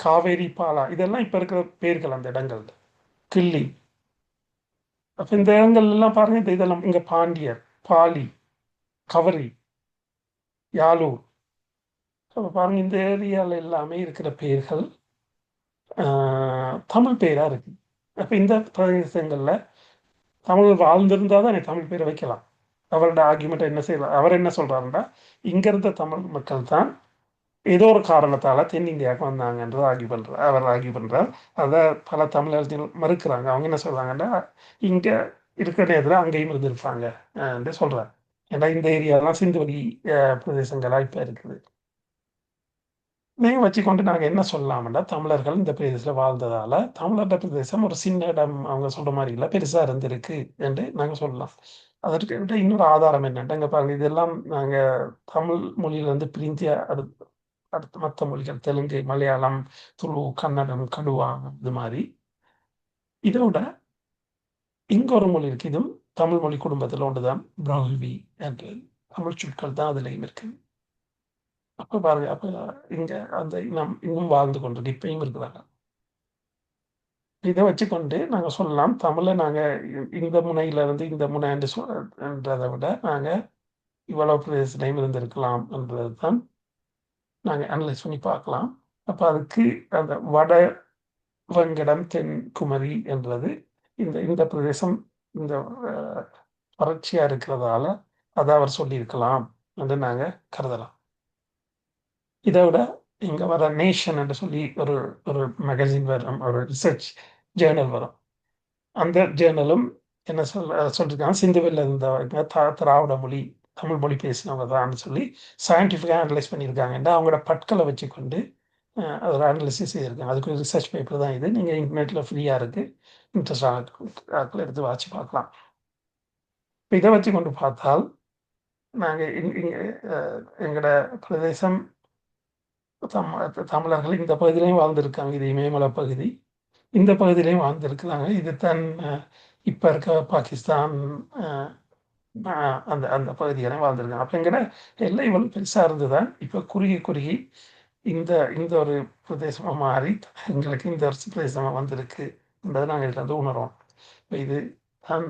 காவேரி, பாலா, இதெல்லாம் இப்ப இருக்கிற பேர்கள் அந்த இடங்கள். கிள்ளி. அப்ப இந்த இடங்கள் எல்லாம் பாருங்க, இதெல்லாம் இங்க பாண்டியர், பாலி, கவரி, யாழூர். அப்ப பாருங்க, இந்த ஏரியால எல்லாமே இருக்கிற பெயர்கள் தமிழ் பெயரா இருக்கு. அப்ப இந்த பிரதேசங்கள்ல தமிழ் வாழ்ந்திருந்தா தான் தமிழ் பேரை வைக்கலாம். அவரோட ஆர்குமெண்ட் என்ன செய்யலாம், அவர் என்ன சொல்றாருன்னா, இங்க இருந்த தமிழ் மக்கள் தான் ஏதோ ஒரு காரணத்தால தென்னிந்தியாவுக்கு வந்தாங்கன்றது அவர் ஆர்கியூ பண்றார். அதை பல தமிழர்கள் மறுக்கிறாங்க. அவங்க என்ன சொல்றாங்கன்னா, இங்க இருக்கிற நேரத்தில் அங்கேயும் இருந்திருப்பாங்க என்று சொல்றாரு. ஏன்னா இந்த ஏரியாலாம் சிந்துவெளி பிரதேசங்களா இப்ப இருக்குது. நீங்கள் வச்சுக்கொண்டு நாங்கள் என்ன சொல்லலாம்னா, தமிழர்கள் இந்த பிரதேசத்தில் வாழ்ந்ததால தமிழர் பிரதேசம் ஒரு சின்ன இடம் அவங்க சொல்ற மாதிரி இல்லை, பெருசா இருந்திருக்கு என்று நாங்கள் சொல்லலாம். அதற்கு இன்னொரு ஆதாரம் என்னன்னா, இங்க பாருங்க, இதெல்லாம் நாங்கள் தமிழ் மொழியிலிருந்து பிரிந்திய அடுத்த மற்ற மொழிகள், தெலுங்கு, மலையாளம், துளு, கன்னடம், கடுவா, இது மாதிரி. இதோட இங்க ஒரு மொழி இருக்கு, இதுவும் தமிழ் மொழி குடும்பத்தில் ஒன்றுதான், பிராஹ்மி என்று தமிழ் சொற்கள் தான் அதுலேயும் இருக்கு. அப்ப பாருங்க, அப்ப இங்க அந்த இனம் இன்னும் வாழ்ந்து கொண்டு இப்பயும் இருக்கிறாங்க. இதை வச்சுக்கொண்டு நாங்க சொல்லலாம், தமிழை நாங்க இந்த முனையில இருந்து இந்த முனை என்று என்றதை விட நாங்க இவ்வளவு பிரதேசத்தையும் இருந்திருக்கலாம் என்றது தான் நாங்க அனலைஸ் பண்ணி பார்க்கலாம். அப்ப அதுக்கு அந்த வட வங்கடம் தென்குமரி என்றது இந்த இந்த பிரதேசம் இந்த வறட்சியா இருக்கிறதால அதை அவர் சொல்லியிருக்கலாம் என்று நாங்க கருதலாம். இதை விட இங்க வர நேஷன் என்று சொல்லி ஒரு ஒரு மேகசின் வரும், ஒரு ரிசர்ச் ஜேர்னல் வரும். அந்த ஜேர்னலும் என்ன சொல்லியிருக்காங்க, சிந்துவெளியில் இருந்தவங்க திராவிட மொழி தமிழ் மொழி பேசினவங்க தான் சொல்லி சயின்டிஃபிக்காக அனலைஸ் பண்ணியிருக்காங்கன்னா அவங்களோட பட்களை வச்சுக்கொண்டு அதில் அனலிசிஸ் செய்திருக்காங்க. அதுக்கு ஒரு ரிசர்ச் பேப்பர் தான் இது. நீங்கள் இன்டர்நெட்டில் ஃப்ரீயாக இருக்குது, இன்ட்ரெஸ்ட் ஆட்கள் எடுத்து வாட்சி பார்க்கலாம். இப்போ இதை வச்சு கொண்டு பார்த்தால் நாங்கள் எங்களோட பிரதேசம் தமிழர்கள் இந்த பகுதியிலையும் வாழ்ந்திருக்காங்க. இது இமயமலை பகுதி, இந்த பகுதியிலையும் வாழ்ந்திருக்கிறாங்க. இது தான் இப்போ இருக்க பாகிஸ்தான், அந்த அந்த பகுதியெல்லாம் வாழ்ந்திருக்காங்க. அப்போ எங்கட எல்லை இவ்வளவு பெருசாக இருந்துதான் இப்போ குறுகி குறுகி இந்த இந்த ஒரு பிரதேசமாக மாறி எங்களுக்கு இந்த ஒரு பிரதேசமாக வந்திருக்கு என்றதை நாங்கள் இதில் வந்து உணர்வோம். இப்போ இது தான்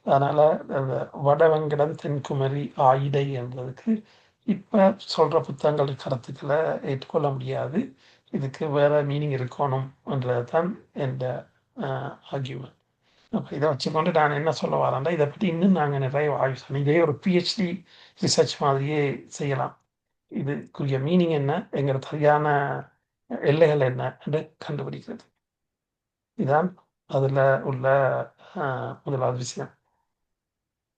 அதனால் அந்த வடவங்கடம் தென்குமரி ஆயிடை என்பதுக்கு இப்போ சொல்கிற புத்தகங்கள் கருத்துக்களை ஏற்றுக்கொள்ள முடியாது. இதுக்கு வேற மீனிங் இருக்கணும் என்றது தான் என் ஆர்கியூமெண்ட். அப்போ இதை வச்சுக்கொண்டு நான் என்ன சொல்ல வரேன்டா, இதை பற்றி இன்னும் நாங்கள் நிறைய ஆய்வு செய்யணும். இதே ஒரு பிஹெச்டி ரிசர்ச் மாதிரியே செய்யலாம். இதுக்குரிய மீனிங் என்ன, எங்கிற சரியான எல்லைகள் என்ன என்று கண்டுபிடிக்கிறது. இதுதான் அதில் உள்ள முதலாவது விஷயம்.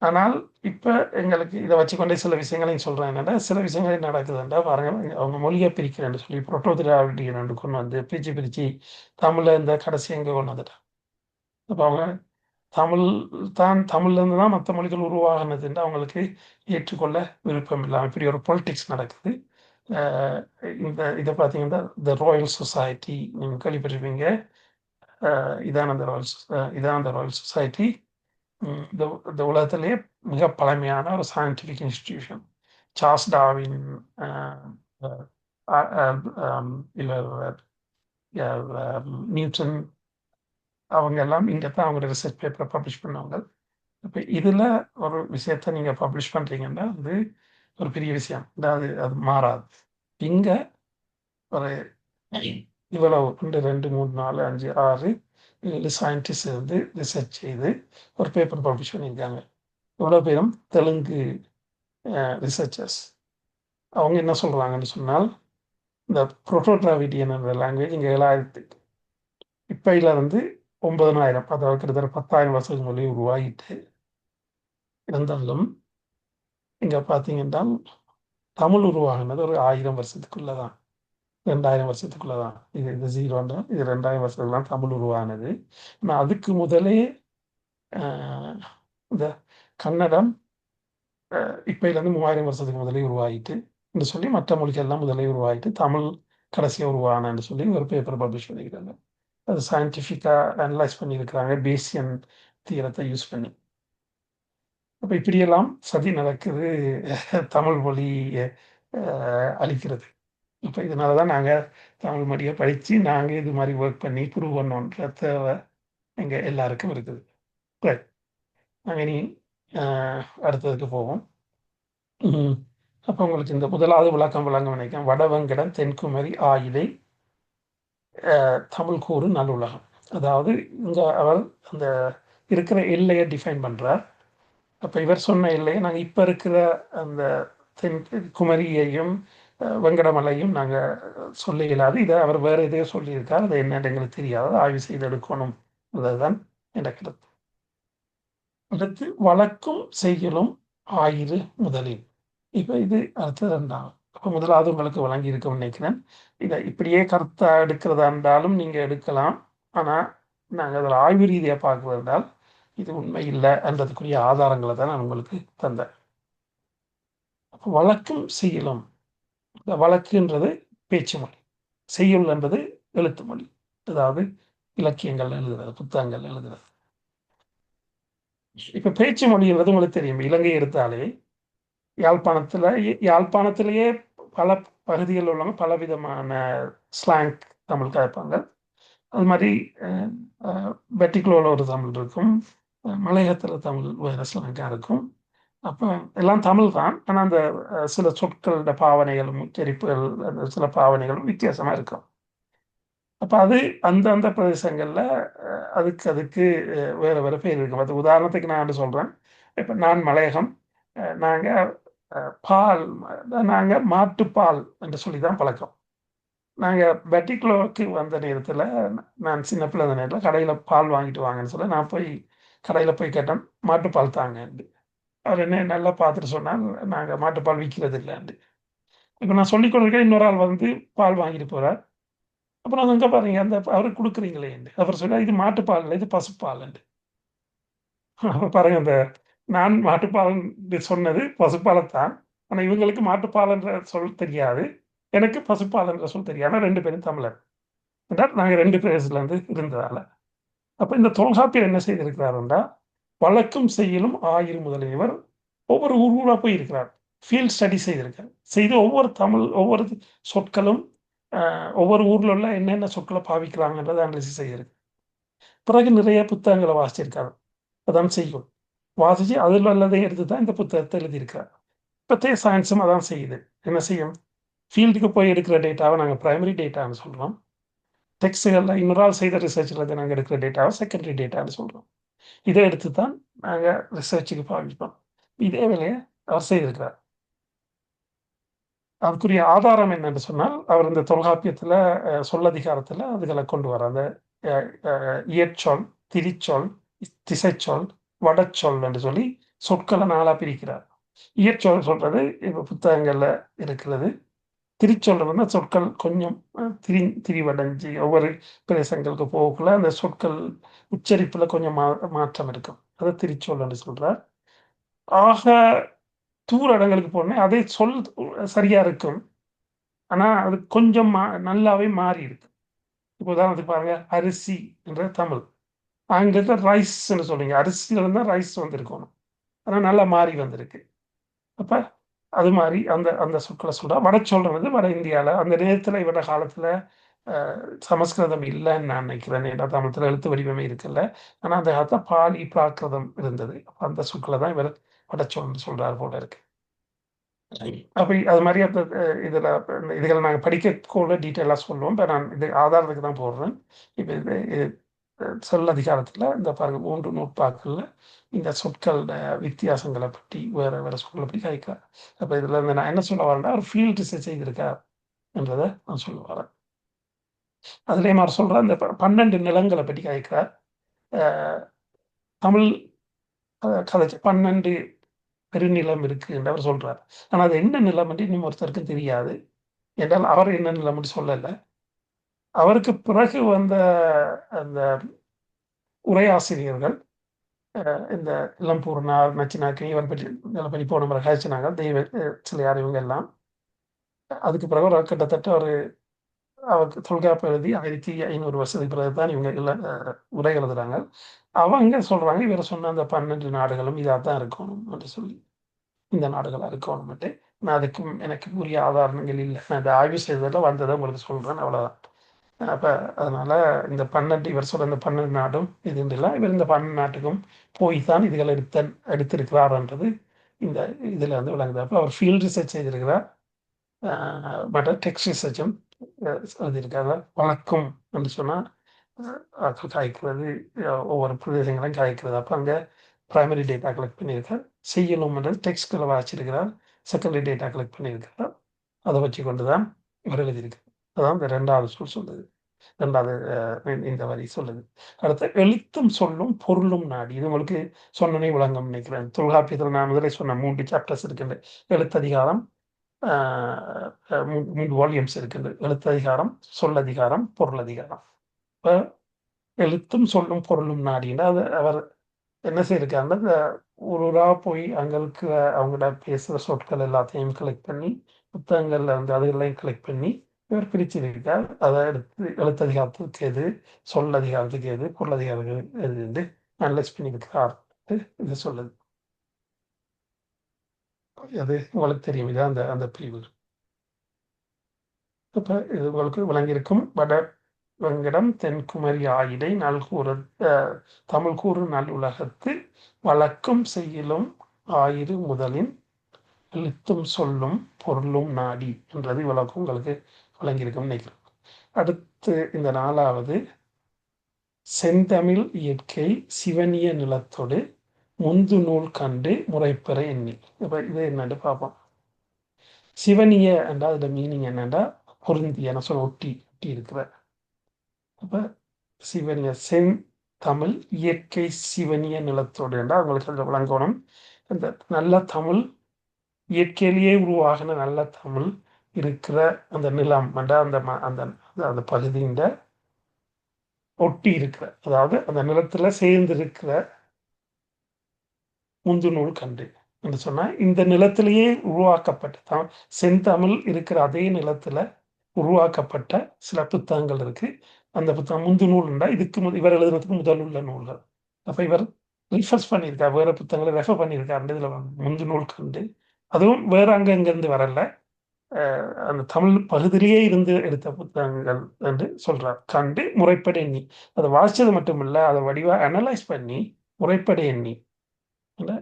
ஆனால் இப்போ எங்களுக்கு இதை வச்சுக்கொண்டே சில விஷயங்களையும் சொல்கிறேன். என்னென்னா சில விஷயங்கள் என்ன நடக்குதுன்றா பாருங்கள், அவங்க மொழியை பிரிக்கிறேன்னு சொல்லி புரோட்டோ திராவிடியன் கொண்டு வந்து பிரித்து பிரித்து தமிழில் இந்த கடைசி எங்கே கொண்டு வந்துட்டான். அப்போ அவங்க தமிழ் தமிழ்லேருந்து தான் மற்ற மொழிகள் உருவாகினதுன்னு அவங்களுக்கு ஏற்றுக்கொள்ள விருப்பம் இல்லாமல் இப்படி ஒரு பொலிட்டிக்ஸ் நடக்குது. இந்த இதை பார்த்தீங்கன்னா த ராயல் சொசைட்டி நீங்கள் கேள்விப்பட்டிருப்பீங்க. இதான அந்த ராயல் சொசைட்டி இந்த இந்த உலகத்திலேயே மிக பழமையான ஒரு சயின்டிஃபிக் இன்ஸ்டிடியூஷன். சார்ல்ஸ் டார்வின், இவர் நியூட்டன், அவங்க எல்லாம் இங்கே தான் அவங்களோட ரிசர்ச் பேப்பரை பப்ளிஷ் பண்ணவங்க. இப்போ இதில் ஒரு விஷயத்த நீங்கள் பப்ளிஷ் பண்ணுறீங்கன்னா அது ஒரு பெரிய விஷயம், அது மாறாது. இங்கே ஒரு இவ்வளவு 1 2 3 4 5 6 7 சயின்டிஸ்ட் வந்து ரிசர்ச் செய்து ஒரு பேப்பர் பப்ளிஷ் பண்ணியிருக்காங்க. இவ்வளோ பேரும் தெலுங்கு ரிசர்ச்சர்ஸ். அவங்க என்ன சொல்கிறாங்கன்னு சொன்னால், இந்த புரோட்டோ டிராவிடியன் என்ற லாங்குவேஜ் இங்கே 7000 இப்பையில் வந்து 9000, அதாவது கிட்டத்தட்ட 10,000 வருஷத்துக்கு முன்னாடி உருவாகிட்டு இருந்தாலும் இங்கே பார்த்தீங்கன்னா தமிழ் உருவாகினது ஒரு 1000 வருஷத்துக்குள்ளே தான், 2000 வருஷத்துக்குள்ளே தான். இது ஜீரோன்னா இது 2000 வருஷத்துக்கு தான் தமிழ் உருவானது. ஆனால் அதுக்கு முதலே இந்த கன்னடம் இப்போலேருந்து 3000 வருஷத்துக்கு முதலே உருவாகிட்டு என்று சொல்லி மற்ற மொழிகள்லாம் முதலே உருவாகிட்டு தமிழ் கடைசியாக உருவானன்னு சொல்லி ஒரு பேப்பர் பப்ளிஷ் பண்ணியிருக்காங்க. அது சயின்டிஃபிக்காக அனலைஸ் பண்ணியிருக்கிறாங்க பேசியன் தீரத்தை யூஸ் பண்ணி. அப்போ இப்படியெல்லாம் சதி நடக்குது தமிழ் மொழி அழிக்கிறது. இப்போ இதனால தான் நாங்கள் தமிழ் மொழியை படித்து நாங்கள் இது மாதிரி ஒர்க் பண்ணி ப்ரூவ் பண்ணோன்ற தேவை எங்கள் எல்லாருக்கும் இருக்குது. ரைட், நாங்கள் இனி அடுத்ததுக்கு போவோம். அப்போ உங்களுக்கு இந்த முதலாவது விளக்கம் நினைக்கிறேன். வடவங்கடம் தென்குமரி ஆயிலை தமிழ் கூறு நல்லுலகம். அதாவது இங்கே அவர் அந்த இருக்கிற எல்லையை டிஃபைன் பண்ணுறார். அப்போ இவர் சொன்ன எல்லையை நாங்கள் இப்போ இருக்கிற அந்த தென் குமரியையும் வெங்கடமலையும் நாங்கள் சொல்ல இயலாது. இதை அவர் வேறு எதையோ சொல்லியிருக்கார், அது என்னன்னு எங்களுக்கு தெரியாது, ஆய்வு செய்து எடுக்கணும். அதுதான் என்ற கருத்து. அடுத்து வழக்கும் செய்யலும் ஆயிரு முதலில். இப்போ இது அடுத்து 2வது. அப்போ முதலாவது உங்களுக்கு வழங்கி இருக்கும்னு நினைக்கிறேன். இதை இப்படியே கருத்தை எடுக்கிறதா இருந்தாலும் நீங்கள் எடுக்கலாம். ஆனால் நாங்கள் அதில் ஆய்வு ரீதியாக பார்க்குறது என்றால் இது உண்மை இல்லை என்றதுக்குரிய ஆதாரங்களை தான் நான் உங்களுக்கு தந்தேன். அப்போ வழக்கும் செய்யலும், இந்த வழக்குன்றது பேச்சு மொழி, செய்யுள் என்பது எழுத்து மொழி, அதாவது இலக்கியங்கள் எழுதுறது, புத்தகங்கள் எழுதுறது. இப்போ பேச்சு மொழி என்பது உங்களுக்கு தெரியும். இலங்கை எடுத்தாலே யாழ்ப்பாணத்திலேயே பல பகுதிகளில் உள்ளவங்க பலவிதமான ஸ்லாங் தமிழ் கதைப்பாங்க. அது மாதிரி பெட்டிக்குலோவில் ஒரு தமிழ் இருக்கும், மலையகத்தில் தமிழ் வேறு ஸ்லாங்காக இருக்கும். அப்போ எல்லாம் தமிழ் தான், ஆனால் அந்த சில சொற்களோட பாவனைகளும் உச்சரிப்புகள், அந்த சில பாவனைகளும் வித்தியாசமாக இருக்கும். அப்போ அது அந்தந்த பிரதேசங்களில் அதுக்கு அதுக்கு வேறு வேறு பேர் இருக்கும். அது உதாரணத்துக்கு நான் சொல்கிறேன். இப்போ நான் மலையகம், நாங்கள் பால், நாங்கள் மாட்டுப்பால் என்று சொல்லி தான் பழக்கம். நாங்கள் பெட்டிக்குலோவுக்கு வந்த நேரத்தில், நான் சின்ன பிள்ளை அந்த நேரத்தில் கடையில் பால் வாங்கிட்டு வாங்கன்னு சொல்ல நான் போய் கடையில் போய் கேட்டேன், மாட்டுப்பால் தாங்கன்னு. அவர் என்ன நல்லா பார்த்துட்டு சொன்னால், நாங்கள் மாட்டுப்பால் விற்கிறது இல்லைன்னு. இப்போ நான் சொல்லிக் கொடுக்க இன்னொரு ஆள் வந்து பால் வாங்கிட்டு போகிறார். அப்புறம் அங்கே பாருங்க, அந்த அவருக்கு கொடுக்குறீங்களேன்னு அப்புறம் சொன்னால், இது மாட்டுப்பால் இல்லை, இது பசுப்பால்ண்டு. அப்போ பாருங்க, அந்த நான் மாட்டுப்பால் சொன்னது பசுப்பாலைத்தான், ஆனால் இவங்களுக்கு மாட்டுப்பால் என்ற சொல் தெரியாது, எனக்கு பசுப்பால் என்ற சொல் தெரியாது. ஆனால் 2 பேரும் தமிழர் என்றால் நாங்கள் 2 பிரதேசத்துலேருந்து இருந்ததால். அப்போ இந்த தொல்காப்பியர் என்ன செய்திருக்கிறாருன்றா, வழக்கும் செய்யலும் ஆயிரம் முதலில் இவர் ஒவ்வொரு ஊராக போய் இருக்கிறார். ஃபீல்ட் ஸ்டடி செய்திருக்கார். செய்து ஒவ்வொரு சொற்களும் ஒவ்வொரு ஊர்ல உள்ள என்னென்ன சொற்களை பாவிக்கிறாங்கன்றதை அனலிசிஸ் செய்திருக்கு. பிறகு நிறைய புத்தகங்களை வாசிச்சிருக்காரு. அதான் செய்யும் வாசிச்சு அதில் உள்ளதை எடுத்து தான் இந்த புத்தகத்தை எழுதியிருக்கிறார். இப்போத்தைய சயின்ஸும் அதான் செய்யுது. என்ன செய்யும்? ஃபீல்டுக்கு போய் எடுக்கிற டேட்டாவை நாங்கள் ப்ரைமரி டேட்டான்னு சொல்கிறோம். டெக்ஸ்டுகளில் இன்னொரு ஆள் செய்த ரிசர்ச்சில் நாங்கள் எடுக்கிற டேட்டாவை செகண்டரி டேட்டான்னு சொல்கிறோம். இதை எடுத்து தான் நாங்கள் ரிசர்ச்சுக்கு பாவிப்போம். இதே வேலையை அவர் செய்திருக்கிறார். அதுக்குரிய ஆதாரம் என்னன்னு சொன்னால், அவர் இந்த தொல்காப்பியத்தில் சொல்லதிகாரத்தில் அதுகளை கொண்டு வர அந்த இயற்சொல், திரிச்சொல், திசைச்சொல், வடச்சொல் என்று சொல்லி சொற்களை நாளாக பிரிக்கிறார். இயற்சொல் சொல்றது இப்போ புத்தகங்கள்ல இருக்கிறது. திரிச்சொல் வந்து சொற்கள் கொஞ்சம் திரிவடைஞ்சு ஒவ்வொரு பிரதேசங்களுக்கு போகக்குள்ள அந்த சொற்கள் உச்சரிப்புல கொஞ்சம் மாற்றம் இருக்கும். அதை திரிச்சொல் என்று சொல்றார். ஆக தூர இடங்களுக்கு போனே அதே சொல் சரியா இருக்கும். ஆனா அது கொஞ்சம் நல்லாவே மாறி இருக்கு. இப்போ உதாரணத்துக்கு பாருங்க, அரிசி என்ற தமிழ், ஆங்கிலத்தில் ரைஸ்ன்னு சொல்றீங்க. அரிசியில இருந்தால் ரைஸ் வந்திருக்கணும். ஆனால் நல்லா மாறி வந்திருக்கு. அப்ப அது மாதிரி அந்த அந்த சொற்களை சொல்றா. வட சொல்றது வட இந்தியாவில் அந்த நேரத்தில் இவர காலத்தில் சமஸ்கிருதம் இல்லைன்னு நான் நினைக்கிறேன். ஏன்னா தமிழத்தில் எழுத்து வடிவமே இருக்குல்ல. ஆனால் அந்த காலத்தில் பாலி பிராகிருதம் இருந்தது. அப்போ அந்த சொற்களை தான் இவர் வடச்சொல்னு சொல்றாரு போல இருக்கு. அப்போ அது மாதிரி அந்த இதில் இதுகளை நாங்கள் படிக்கக்குள்ள டீட்டெயிலாக சொல்லுவோம். இப்போ நான் இது ஆதாரத்துக்கு தான் போடுறேன். இப்போ இது சொல் அதிகாரத்தில் இந்த பாருங்க 3 நூற்பாக்களில் இந்த சொற்கள் வித்தியாசங்களை பற்றி வேறு வேறு சொற்களை பற்றி கேட்கிறார். அப்போ இதில் இருந்து நான் என்ன சொல்ல வரேன்னா, ஒரு ஃபீல்ட் ரிசர்ச் செய்திருக்கார் என்றதை நான் சொல்ல வரேன். அதுலேயும் அவர் சொல்கிற அந்த 12 நிலங்களை பற்றி கேட்கிறார். தமிழ் கதைச்சு 12 பெருநிலம் இருக்கு என்று அவர் சொல்றார். ஆனால் அது என்ன நிலம் என்று இன்னும் ஒருத்தருக்கும் தெரியாது. என்றால் அவர் என்ன நிலம் என்று சொல்லலை. அவருக்கு பிறகு வந்த அந்த உரையாசிரியர்கள் இந்த இளம்பூர்ணார், நச்சினாக்கி, இவன் பற்றி பற்றி போன முறை காய்ச்சினாங்க. தெய்வ சிலையார் இவங்க எல்லாம். அதுக்கு பிறகு ஒரு கிட்டத்தட்ட அவருக்கு தொல்காப்பு எழுதி 1500 வருஷத்துக்கு பிறகு தான் இவங்க எல்லாம் உரை எழுதுறாங்க. அவங்க சொல்றாங்க இவர் சொன்ன அந்த 12 நாடுகளும் இதாக தான் இருக்கணும் என்று சொல்லி, இந்த நாடுகளாக இருக்கணும்ட்டு. நான் அதுக்கும் எனக்கு உரிய ஆதாரங்கள் இல்லை. நான் இந்த ஆய்வு செய்ததில் வந்ததை உங்களுக்கு சொல்றேன், அவ்வளோதான். அப்போ அதனால இந்த 12 இவர் சொல்ற இந்த 12 நாடும் இது இல்லை. இவர் இந்த 12 நாட்டுக்கும் போய் தான் இதுகளை எடுத்திருக்கிறார்ன்றது இந்த இதில் வந்து விளங்குது. அப்போ அவர் ஃபீல்ட் ரிசர்ச் செய்திருக்கிறார். பட் டெக்ஸ்ட் ரிசர்ச்சும் எழுதியிருக்காங்க. வழக்கம் என்று சொன்னால் காய்க்கிறது, ஒவ்வொரு பிரதேசங்களையும் காய்க்கிறது. அப்போ அங்கே ப்ரைமரி டேட்டா கலெக்ட் பண்ணியிருக்கார். செய்யணும்ன்றது டெக்ஸ்ட்டில் வாசிச்சிருக்கிறார். செகண்டரி டேட்டா கலெக்ட் பண்ணியிருக்கிறார். அதை வச்சு கொண்டு தான் இவர் எழுதியிருக்கார். அதான் இந்த 2வது சொல் சொல்லுது. 2வது இந்த வரி சொல்லுது. அடுத்து எழுத்தும் சொல்லும் பொருளும் நாடி. இது உங்களுக்கு சொன்னனே விளங்கம் நினைக்கிறேன். தொல்காப்பியத்தில் நான் முதலே சொன்ன 3 சாப்டர்ஸ் இருக்கின்ற எழுத்ததிகாரம், 3 வால்யூம்ஸ் இருக்குது. எழுத்ததிகாரம், சொல்லதிகாரம், பொருளதிகாரம். இப்போ எழுத்தும் சொல்லும் பொருளும் நாடின்னா அது அவர் என்ன செய்யிருக்காருன்னா, இந்த ஊராக போய் அங்களுக்கு அவங்களோட பேசுகிற சொற்கள் எல்லாத்தையும் கலெக்ட் பண்ணி புத்தகங்கள்ல வந்து அதுகளையும் கலெக்ட் பண்ணி இவர் பிரிச்சிருக்கார். அதை எடுத்து எழுத்ததிகாரத்துக்கு எது, சொல்லதிகாரத்துக்கு எது, பொருளதிகாரத்துக்கு எது வந்து அனலைஸ் பண்ணியிருக்கிறார். இது சொல்லுது. அது உங்களுக்கு தெரியும். இதான் அந்த அந்த பிரிவு. இப்போ இது உங்களுக்கு விளங்கியிருக்கும். வட வெங்கடம் தென்குமரி ஆயிடை நல்கூற தமிழ் கூறு நல்லுலகத்து வழக்கும் செய்யலும் ஆயிரு முதலின் எழுத்தும் சொல்லும் பொருளும் நாடி என்றது விளக்கம் உங்களுக்கு விளங்கியிருக்கும் நினைக்கிறேன். அடுத்து இந்த 4வது செந்தமிழ் இயற்கை சிவனிய நிலத்தோடு முந்து நூல் கண்டு முறைப்பெற எண்ணி. இப்போ இது என்னன்னு பார்ப்போம். சிவனிய என்றால் அதோட மீனிங் என்னென்னா பொருந்திய, நான் சொன்ன ஒட்டி ஒட்டி இருக்கிற. அப்போ சிவனிய செந்தமிழ் இயற்கை சிவனிய நிலத்தோடு என்றால் அவங்களுக்கு அந்த விளங்கணும். அந்த நல்ல தமிழ் இயற்கையிலேயே உருவாகின நல்ல தமிழ் இருக்கிற அந்த நிலம் என்ற அந்த அந்த அந்த பகுதியின் ஒட்டி இருக்கிற, அதாவது அந்த நிலத்துல சேர்ந்து இருக்கிற முந்து நூல் கண்டு என்று சொன்னா இந்த நிலத்திலேயே உருவாக்கப்பட்ட செந்தமிழ் இருக்கிற அதே நிலத்துல உருவாக்கப்பட்ட சில புத்தகங்கள் இருக்கு. அந்த புத்தகம் முந்து நூல் இதுக்கு இவர் எழுதுறதுக்கு முதல் உள்ள நூல்கள். அப்ப இவர் ரிஃபர்ஸ் பண்ணியிருக்கார், வேற புத்தகங்களை ரெஃபர் பண்ணியிருக்காரு இதுல முந்து நூல் கண்டு. அதுவும் வேற அங்கங்கிருந்து வரல, அந்த தமிழ் பகுதியிலேயே இருந்து எடுத்த புத்தகங்கள் என்று சொல்றார். கண்டு முறைப்படி எண்ணி, அதை வாசிச்சது மட்டும் இல்ல, அதை வடிவா அனலைஸ் பண்ணி முறைப்படி எண்ணி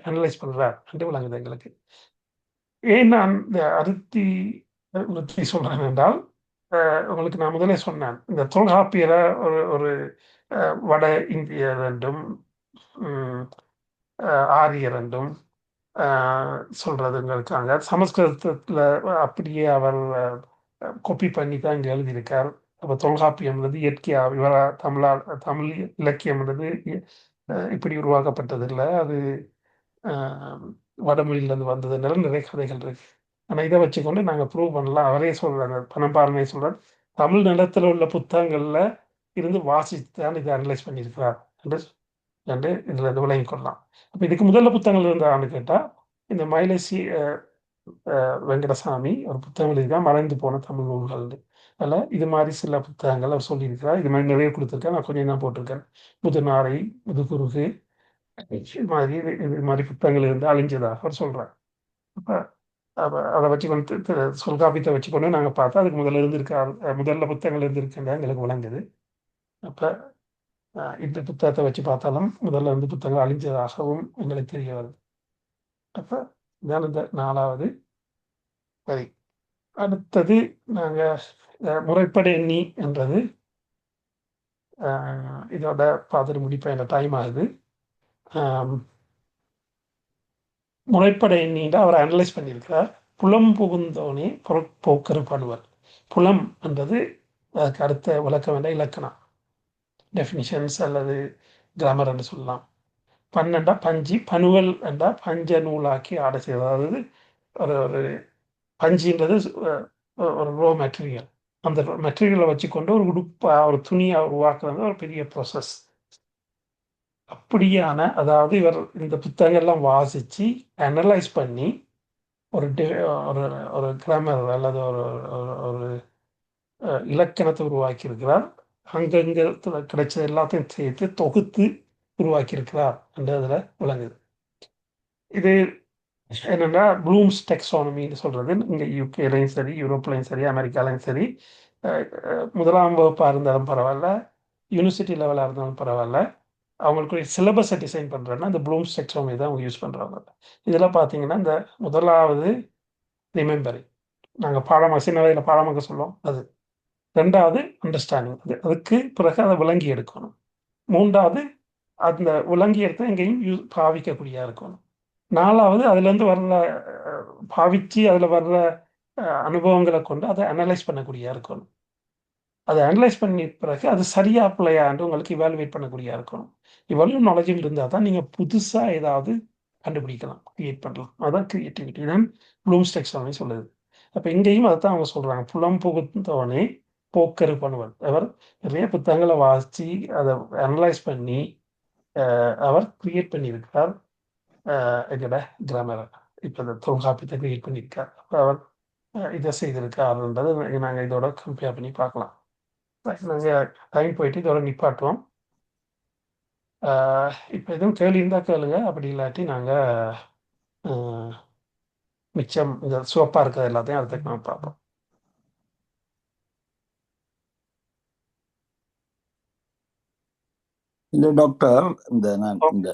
அனலைஸ் பண்றார் என்று விளங்குது எங்களுக்கு. ஏன் நான் இந்த அருத்தி விருத்தி சொல்றேன் என்றால், உங்களுக்கு நான் முதலே சொன்னேன், இந்த தொல்காப்பியரை ஒரு ஒரு வட இந்தியர் என்றும் ஆரியர் என்றும் சொல்றதுங்க இருக்காங்க. சமஸ்கிருதத்துல அப்படியே அவர் காப்பி பண்ணி தான் இங்க எழுதியிருக்கார். அப்போ தொல்காப்பியம்ன்றது இயற்கையா இவரா தமிழ் இலக்கியம்ன்றது இப்படி உருவாக்கப்பட்டது இல்லை, அது வடமொழியிலிருந்து வந்ததுனால நிறைய கதைகள் இருக்கு. ஆனா இதை வச்சுக்கொண்டு நாங்க ப்ரூவ் பண்ணலாம். அவரே சொல்றாங்க, பணம்பாரமே சொல்றார், தமிழ் நிலத்துல உள்ள புத்தகங்கள்ல இருந்து வாசித்து தான் இதை அனலைஸ் பண்ணியிருக்கிறார் என்று என்று இதுல இருந்து விளங்கிக் கொள்ளலாம். அப்ப இதுக்கு முதல்ல புத்தகங்கள் இருந்தான்னு கேட்டா, இந்த மயிலசி வெங்கடசாமி ஒரு புத்தகம் எழுதிதான் மறைந்து போன தமிழ் நூல்கள். அதில் இது மாதிரி சில புத்தகங்கள் அவர் சொல்லியிருக்கிறார். இது மாதிரி நிறைய கொடுத்துருக்கேன், நான் கொஞ்சம் தான் போட்டிருக்கேன். முதுநாரை, முதுகுருகு, இது மாதிரி புத்தகங்கள் இருந்து அழிஞ்சதாக அவர் சொல்றார். அப்ப அதை வச்சு கொண்டு சொல்காப்பியத்தை வச்சு கொண்டு நாங்கள் பார்த்தா அதுக்கு முதல்ல இருந்திருக்கார், முதல்ல புத்தகங்கள் இருந்திருக்கின்ற எங்களுக்கு விளங்குது. அப்ப இந்த புத்தகத்தை வச்சு பார்த்தாலும் முதல்ல இருந்து புத்தகங்கள் அழிஞ்சதாகவும் எங்களுக்கு தெரிய வருது. அப்ப இதான் இந்த 4வது வரி. அடுத்தது நாங்க முறைப்படி எண்ணி என்றது இதோட பார்த்துட்டு முடிப்பேன், இந்த டைம் ஆகுது. முறைப்பட எண்ணிட்டு அவர் அனலைஸ் பண்ணியிருக்கிறார். புலம் புகுந்தோனே பொருட்போக்கரு பண்ணுவர். புலம் என்றது அதுக்கு அடுத்த விளக்கம் வேண்டாம், இலக்கணம், டெஃபினிஷன்ஸ் அல்லது கிராமர் என்று சொல்லலாம். பன்னெண்டா பஞ்சு, பனுவல் என்றா பஞ்ச நூலாக்கி ஆடை செய்வது. அதாவது ஒரு ஒரு பஞ்சுன்றது ஒரு ரோ மெட்டீரியல். அந்த மெட்டீரியலை வச்சுக்கொண்டு ஒரு உடுப்பா ஒரு துணியை உருவாக்குறது ஒரு பெரிய ப்ராசஸ். அப்படியான, அதாவது இவர் இந்த புத்தகங்கள்லாம் வாசித்து அனலைஸ் பண்ணி ஒரு ஒரு ஒரு கிராமர் அல்லது ஒரு ஒரு இலக்கணத்தை உருவாக்கி இருக்கிறார். அங்கங்கே கிடைச்ச எல்லாத்தையும் சேர்த்து தொகுத்து உருவாக்கி இருக்கிறார் என்று அதில் விளங்குது. இது என்னென்னா ப்ளூம்ஸ் டெக்ஸானமின்னு சொல்கிறது. இங்கே யூகேலையும் சரி, யூரோப்லையும் சரி, அமெரிக்காலையும் சரி, முதலாம் வகுப்பாக இருந்தாலும் பரவாயில்ல, யூனிவர்சிட்டி லெவலாக இருந்தாலும் பரவாயில்ல, அவங்களுக்கு சிலபஸை டிசைன் பண்ணுறேன்னா இந்த ப்ளூம்ஸ் டெக்ஸானமி தான் அவங்க யூஸ் பண்ணுறாங்க. இதில் பார்த்தீங்கன்னா இந்த முதலாவது ரிமெம்பரிங், நாங்கள் பாடமாக சின்ன வயதில் பாடமாக சொல்லுவோம் அது. 2வது அண்டர்ஸ்டாண்டிங், அதுக்கு பிறகு அதை விளங்கி எடுக்கணும். 3வது அந்த விளங்கி எடுத்து எங்கேயும் பாவிக்கக்கூடியதாக இருக்கணும். 4வது அதுலேருந்து வர்ற பாவிச்சு அதில் வர்ற அனுபவங்களை கொண்டு அதை அனலைஸ் பண்ணக்கூடியதாக இருக்கணும். அதை அனலைஸ் பண்ணி பிறகு அது சரியா பிள்ளையாண்டு உங்களுக்கு இவாலுவேட் பண்ணக்கூடியதாக இருக்கணும். இவ்வளவு நாலேஜில் இருந்தால் தான் நீங்கள் புதுசாக ஏதாவது கண்டுபிடிக்கலாம், கிரியேட் பண்ணலாம். அதான் கிரியேட்டிவிட்டி தான் ப்ளூம்ஸ் டெக்ஸானமி சொல்லுது. அப்போ இங்கேயும் அதை தான் அவங்க சொல்கிறாங்க, புலம் புகுந்தவனே போக்கரு பண்ணுவார். அவர் நிறைய புத்தகங்களை வாசித்து அதை அனலைஸ் பண்ணி அவர் கிரியேட் பண்ணியிருக்கிறார் எங்கட கிராமரை. இப்போ இந்த தொல்காப்பியத்தை கிரியேட் பண்ணியிருக்கார். அப்போ அவர் இதை செய்திருக்காருன்றது நாங்கள் இதோட கம்பேர் பண்ணி பார்க்கலாம். நாங்கள் டைம் போயிட்டு இதோட நிப்பாட்டுவோம். இப்போ எதுவும் கேள்வி இருந்தால் கேளுங்க, அப்படி இல்லாட்டி நாங்கள் மிச்சம் இந்த சிவப்பாக இருக்கிறது எல்லாத்தையும் அடுத்த நம்ம பார்ப்போம். இல்லை டாக்டர், இந்த நான் இந்த